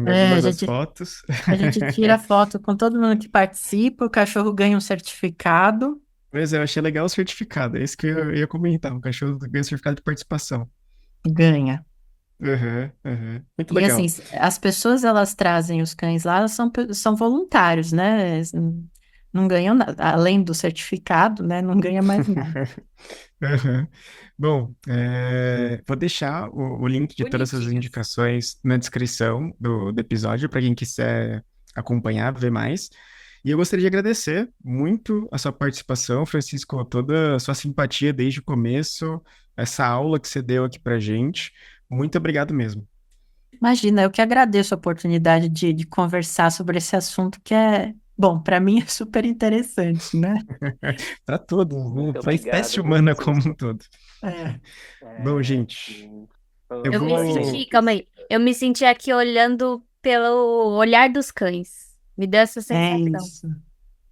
C: A
A: algumas das
C: gente,
A: fotos.
C: a gente tira foto com todo mundo que participa, o cachorro ganha um certificado.
A: Mas eu achei legal o certificado, é isso que eu ia comentar, o cachorro ganha certificado de participação.
C: Ganha.
A: Uhum, uhum. Muito
C: E assim,
A: legal.
C: as pessoas, elas trazem os cães lá, elas são voluntários, né? Não ganham nada, além do certificado, né? Não ganha mais nada.
A: Uhum. Bom, vou deixar o link de todas essas
D: Bonitinhos.
A: indicações na descrição do episódio para quem quiser acompanhar, ver mais. E eu gostaria de agradecer muito a sua participação, Francisco, toda a sua simpatia desde o começo, essa aula que você deu aqui pra gente. Muito obrigado mesmo.
C: Imagina, eu que agradeço a oportunidade de conversar sobre esse assunto que bom, para mim é super interessante, né?
A: Para todos, né?
E: Muito
A: Para a espécie
E: obrigado, viu,
A: humana como um
E: Francisco?
A: todo.
C: É.
A: Bom,
E: É,
A: gente,
E: foi
A: eu
D: Eu
E: um
D: me
E: prazer
A: vou.
D: senti,
E: ter
D: calma aí. Eu me senti aqui olhando pelo olhar dos cães. Me deu essa
C: É
D: sensação.
C: isso.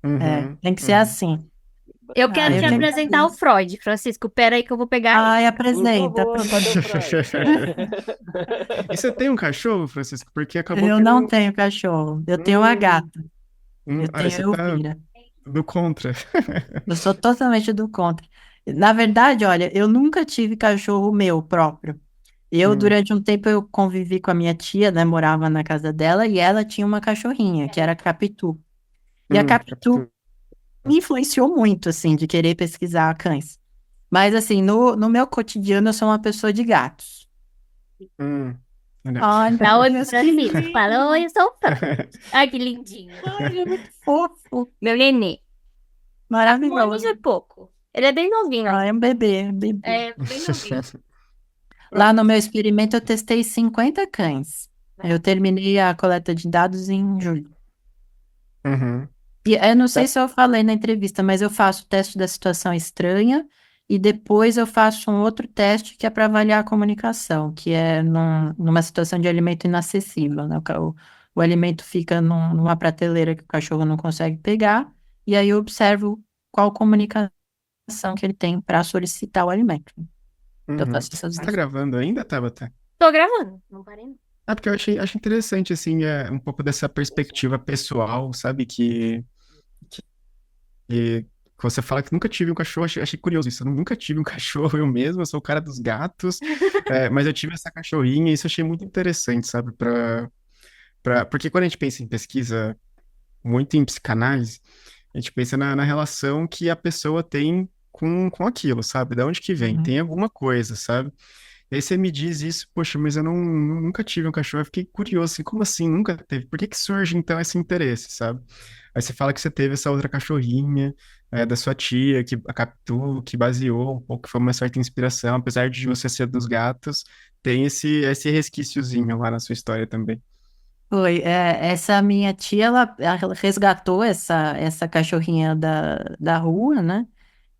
A: Uhum,
C: Tem que ser
A: uhum.
C: assim.
D: Eu
C: Ah,
D: quero
C: eu
D: te
C: que
E: bastante.
D: apresentar o
C: agradeço.
D: Freud, Francisco. Pera aí que eu vou pegar ele.
C: Ai,
E: Por
C: apresenta,
E: favor, cadê o
C: apresenta.
E: Freud?
A: E você tem um cachorro, Francisco? Porque acabou
C: Eu
A: que
C: não
A: não.
C: tenho cachorro, eu tenho uma
A: Hum,
C: gata, eu tenho
A: você
C: a
A: tá
C: Elvira.
A: do contra.
C: Eu sou totalmente do contra. Na verdade, olha, eu nunca tive cachorro meu próprio.
A: Hum,
C: Durante um tempo, eu convivi com a minha tia, né? Morava na casa dela e ela tinha uma cachorrinha, que era a Capitu. E a Capitu
A: captura.
C: me influenciou muito, assim, de querer pesquisar cães. Mas, assim, no meu cotidiano, eu sou uma pessoa de gatos.
A: Legal.
C: Olha,
D: Dá oi pro
C: meus
D: Francisco. Fala, oi,
C: filhinhos.
D: eu sou o Freud. Ai, que lindinho.
C: Ai, ele é muito fofo.
D: Meu nenê. Um aninho
C: Maravilhoso.
D: e pouco. Ele é bem novinho
C: Ah,
D: ainda.
C: é um bebê, bebê.
D: É, bem novinho.
C: Lá no meu experimento, eu testei 50 cães. Eu terminei a coleta de dados em julho.
A: Uhum.
C: E eu não sei
A: Tá.
C: se eu falei na entrevista, mas eu faço o teste da situação estranha e depois eu faço um outro teste que é para avaliar a comunicação, que é numa situação de alimento inacessível, né? O alimento fica numa prateleira que o cachorro não consegue pegar, e aí eu observo qual comunicação que ele tem para solicitar o alimento. Então, eu
A: Uhum.
C: faço essas
A: Você tá
C: duas.
A: gravando ainda, Tabata?
D: Tô gravando. Não parei, não.
A: Ah, porque eu achei interessante, assim, um pouco dessa perspectiva pessoal, sabe? Que você fala que nunca tive um cachorro, achei curioso isso. Eu nunca tive um cachorro eu mesmo, eu sou o cara dos gatos, mas eu tive essa cachorrinha e isso eu achei muito interessante, sabe? Porque quando a gente pensa em pesquisa, muito em psicanálise, a gente pensa na relação que a pessoa tem com aquilo, sabe? Da onde que vem?
C: Uhum.
A: Tem alguma coisa, sabe? E aí você me diz isso, poxa, mas eu nunca tive um cachorro. Eu fiquei curioso, assim, como assim? Nunca teve? Por que que surge, então, esse interesse, sabe? Aí você fala que você teve essa outra cachorrinha, da sua tia, que a Capitu, que baseou um pouco, que foi uma certa inspiração, apesar de você ser dos gatos, tem esse resquíciozinho lá na sua história também.
C: Foi, essa minha tia, ela resgatou essa cachorrinha da rua, né?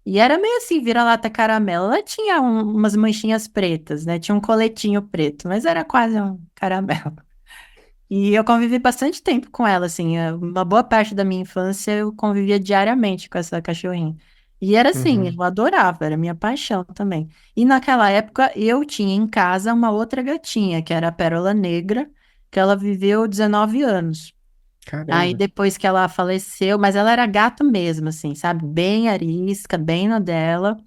C: E era meio assim, vira-lata caramelo. Ela tinha umas manchinhas pretas, né? Tinha um coletinho preto, mas era quase um caramelo. E eu convivi bastante tempo com ela, assim, uma boa parte da minha infância eu convivia diariamente com essa cachorrinha. E era assim,
A: Uhum.
C: eu adorava, era minha paixão também. E naquela época eu tinha em casa uma outra gatinha, que era a Pérola Negra, que ela viveu 19 anos. Aí
A: Caramba.
C: depois que ela faleceu, mas ela era gato mesmo, assim, sabe? Bem arisca, bem na dela.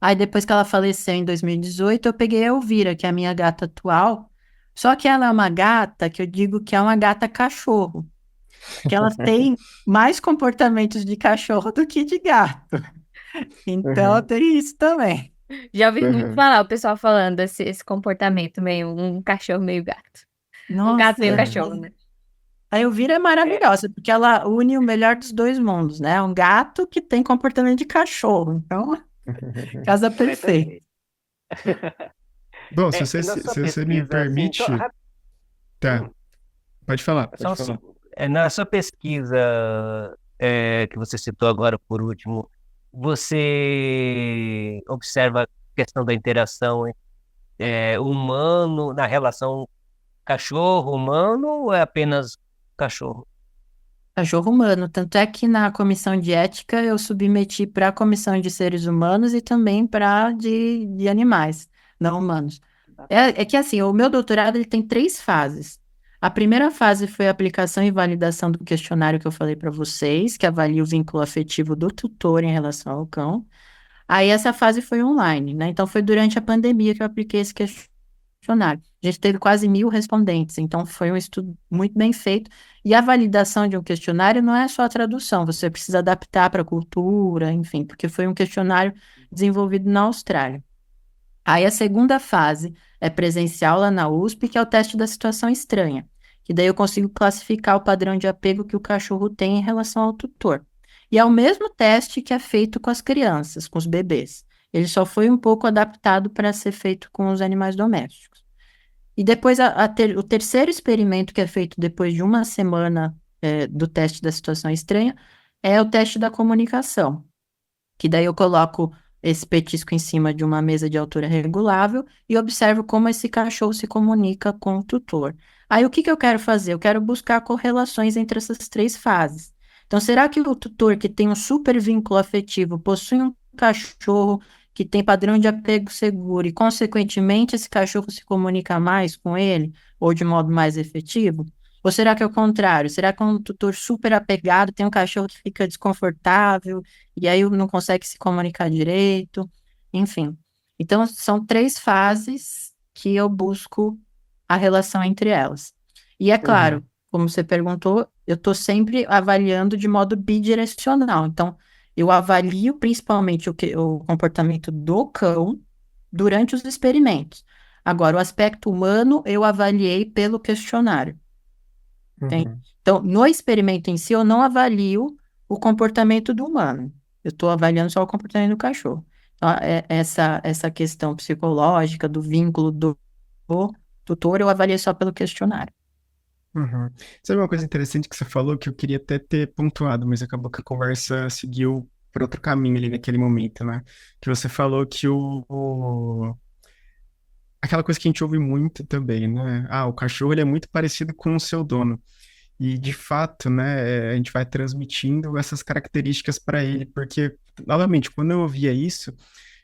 C: Aí depois que ela faleceu em 2018, eu peguei a Elvira, que é a minha gata atual. Só que ela é uma gata que eu digo que é uma gata cachorro, que ela tem mais comportamentos de cachorro do que de gato. Então
A: Uhum.
C: tem isso também.
D: Já ouvi muito
A: Aham.
D: falar o pessoal falando esse comportamento meio um cachorro meio gato. Um gato meio
C: Nossa,
D: cachorro, né?
C: a Elvira é maravilhosa, porque ela une o melhor dos dois mundos, né? Um gato que tem comportamento de cachorro. Então, casa perfeita.
A: Bom,
E: Na sua
A: se você me
E: pesquisa, assim,
A: permite, tá,
E: hum,
A: pode falar,
E: só
A: pode
E: um
A: falar.
E: segundo. Na sua pesquisa que você citou agora por último, você observa a questão da interação humano na relação cachorro-humano ou é apenas cachorro?
C: Cachorro humano. Tanto é que na comissão de ética eu submeti para a comissão de seres humanos e também para de animais, não humanos. É que assim, o meu doutorado ele tem 3 fases. A primeira fase foi a aplicação e validação do questionário que eu falei para vocês, que avalia o vínculo afetivo do tutor em relação ao cão. Aí essa fase foi online, né? Então foi durante a pandemia que eu apliquei esse questionário. A gente teve quase 1.000 respondentes, então foi um estudo muito bem feito. E a validação de um questionário não é só a tradução, você precisa adaptar para a cultura, enfim, porque foi um questionário desenvolvido na Austrália. Aí a segunda fase é presencial lá na USP, que é o teste da situação estranha, que daí eu consigo classificar o padrão de apego que o cachorro tem em relação ao tutor. E é o mesmo teste que é feito com as crianças, com os bebês. Ele só foi um pouco adaptado para ser feito com os animais domésticos. E depois o terceiro experimento que é feito depois de uma semana do teste da situação estranha é o teste da comunicação, que daí eu coloco esse petisco em cima de uma mesa de altura regulável e observo como esse cachorro se comunica com o tutor. Aí o que que eu quero fazer? Eu quero buscar correlações entre essas 3 fases. Então, será que o tutor que tem um super vínculo afetivo possui um cachorro que tem padrão de apego seguro e, consequentemente, esse cachorro se comunica mais com ele ou de modo mais efetivo? Ou será que é o contrário? Será que um tutor super apegado tem um cachorro que fica desconfortável e aí não consegue se comunicar direito, enfim. Então, são 3 fases que eu busco a relação entre elas. E é claro,
A: Uhum.
C: como você perguntou, eu estou sempre avaliando de modo bidirecional. Então, eu avalio principalmente o comportamento do cão durante os experimentos. Agora, o aspecto humano eu avaliei pelo questionário. Entende?
A: Uhum.
C: Então, no experimento em si, eu não avalio o comportamento do humano. Eu estou avaliando só o comportamento do cachorro. Então, essa questão psicológica do vínculo do tutor, eu avaliei só pelo questionário.
A: Uhum. Sabe uma coisa interessante que você falou que eu queria até ter pontuado, mas acabou que a conversa seguiu por outro caminho ali naquele momento, né? Que você falou que aquela coisa que a gente ouve muito também, né? Ah, o cachorro ele é muito parecido com o seu dono. E de fato, né, a gente vai transmitindo essas características para ele, porque, novamente, quando eu ouvia isso,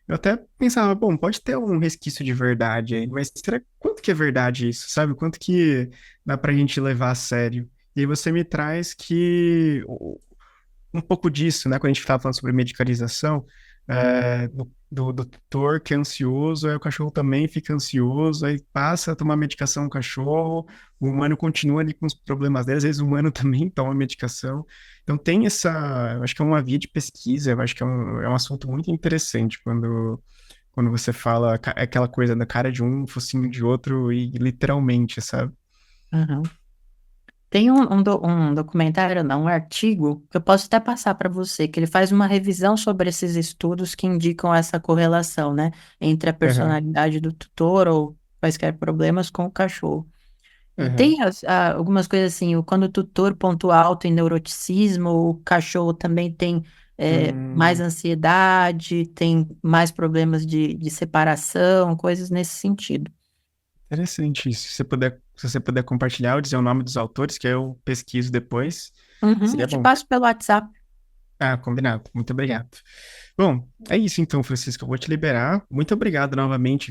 A: eu até pensava, bom, pode ter um resquício de verdade aí, mas será quanto que é verdade isso, sabe? Quanto que dá pra gente levar a sério? E aí você me traz que um pouco disso, né? Quando a gente estava falando sobre medicalização, do tutor que é ansioso, aí o cachorro também fica ansioso, aí passa a tomar medicação o cachorro, o humano continua ali com os problemas dele, às vezes o humano também toma medicação. Então tem eu acho que é uma via de pesquisa, eu acho que é um assunto muito interessante quando você fala aquela coisa da cara de um, focinho de outro, e literalmente, sabe?
C: Uhum. Tem um documentário, não, um artigo, que eu posso até passar para você, que ele faz uma revisão sobre esses estudos que indicam essa correlação, né, entre a
A: Aham,
C: personalidade do tutor ou quaisquer problemas com o cachorro. E
A: aham.
C: tem algumas coisas assim, quando o tutor ponto alto em neuroticismo, o cachorro também tem mais
A: Hum,
C: ansiedade, tem mais problemas de separação, coisas nesse sentido.
A: Interessante isso. Se você puder compartilhar ou dizer o nome dos autores, que eu pesquiso depois,
C: Uhum,
A: seria
C: eu te
A: bom.
C: passo pelo WhatsApp.
A: Ah, combinado. Muito obrigado. Bom, é isso então, Francisco. Eu vou te liberar. Muito obrigado novamente.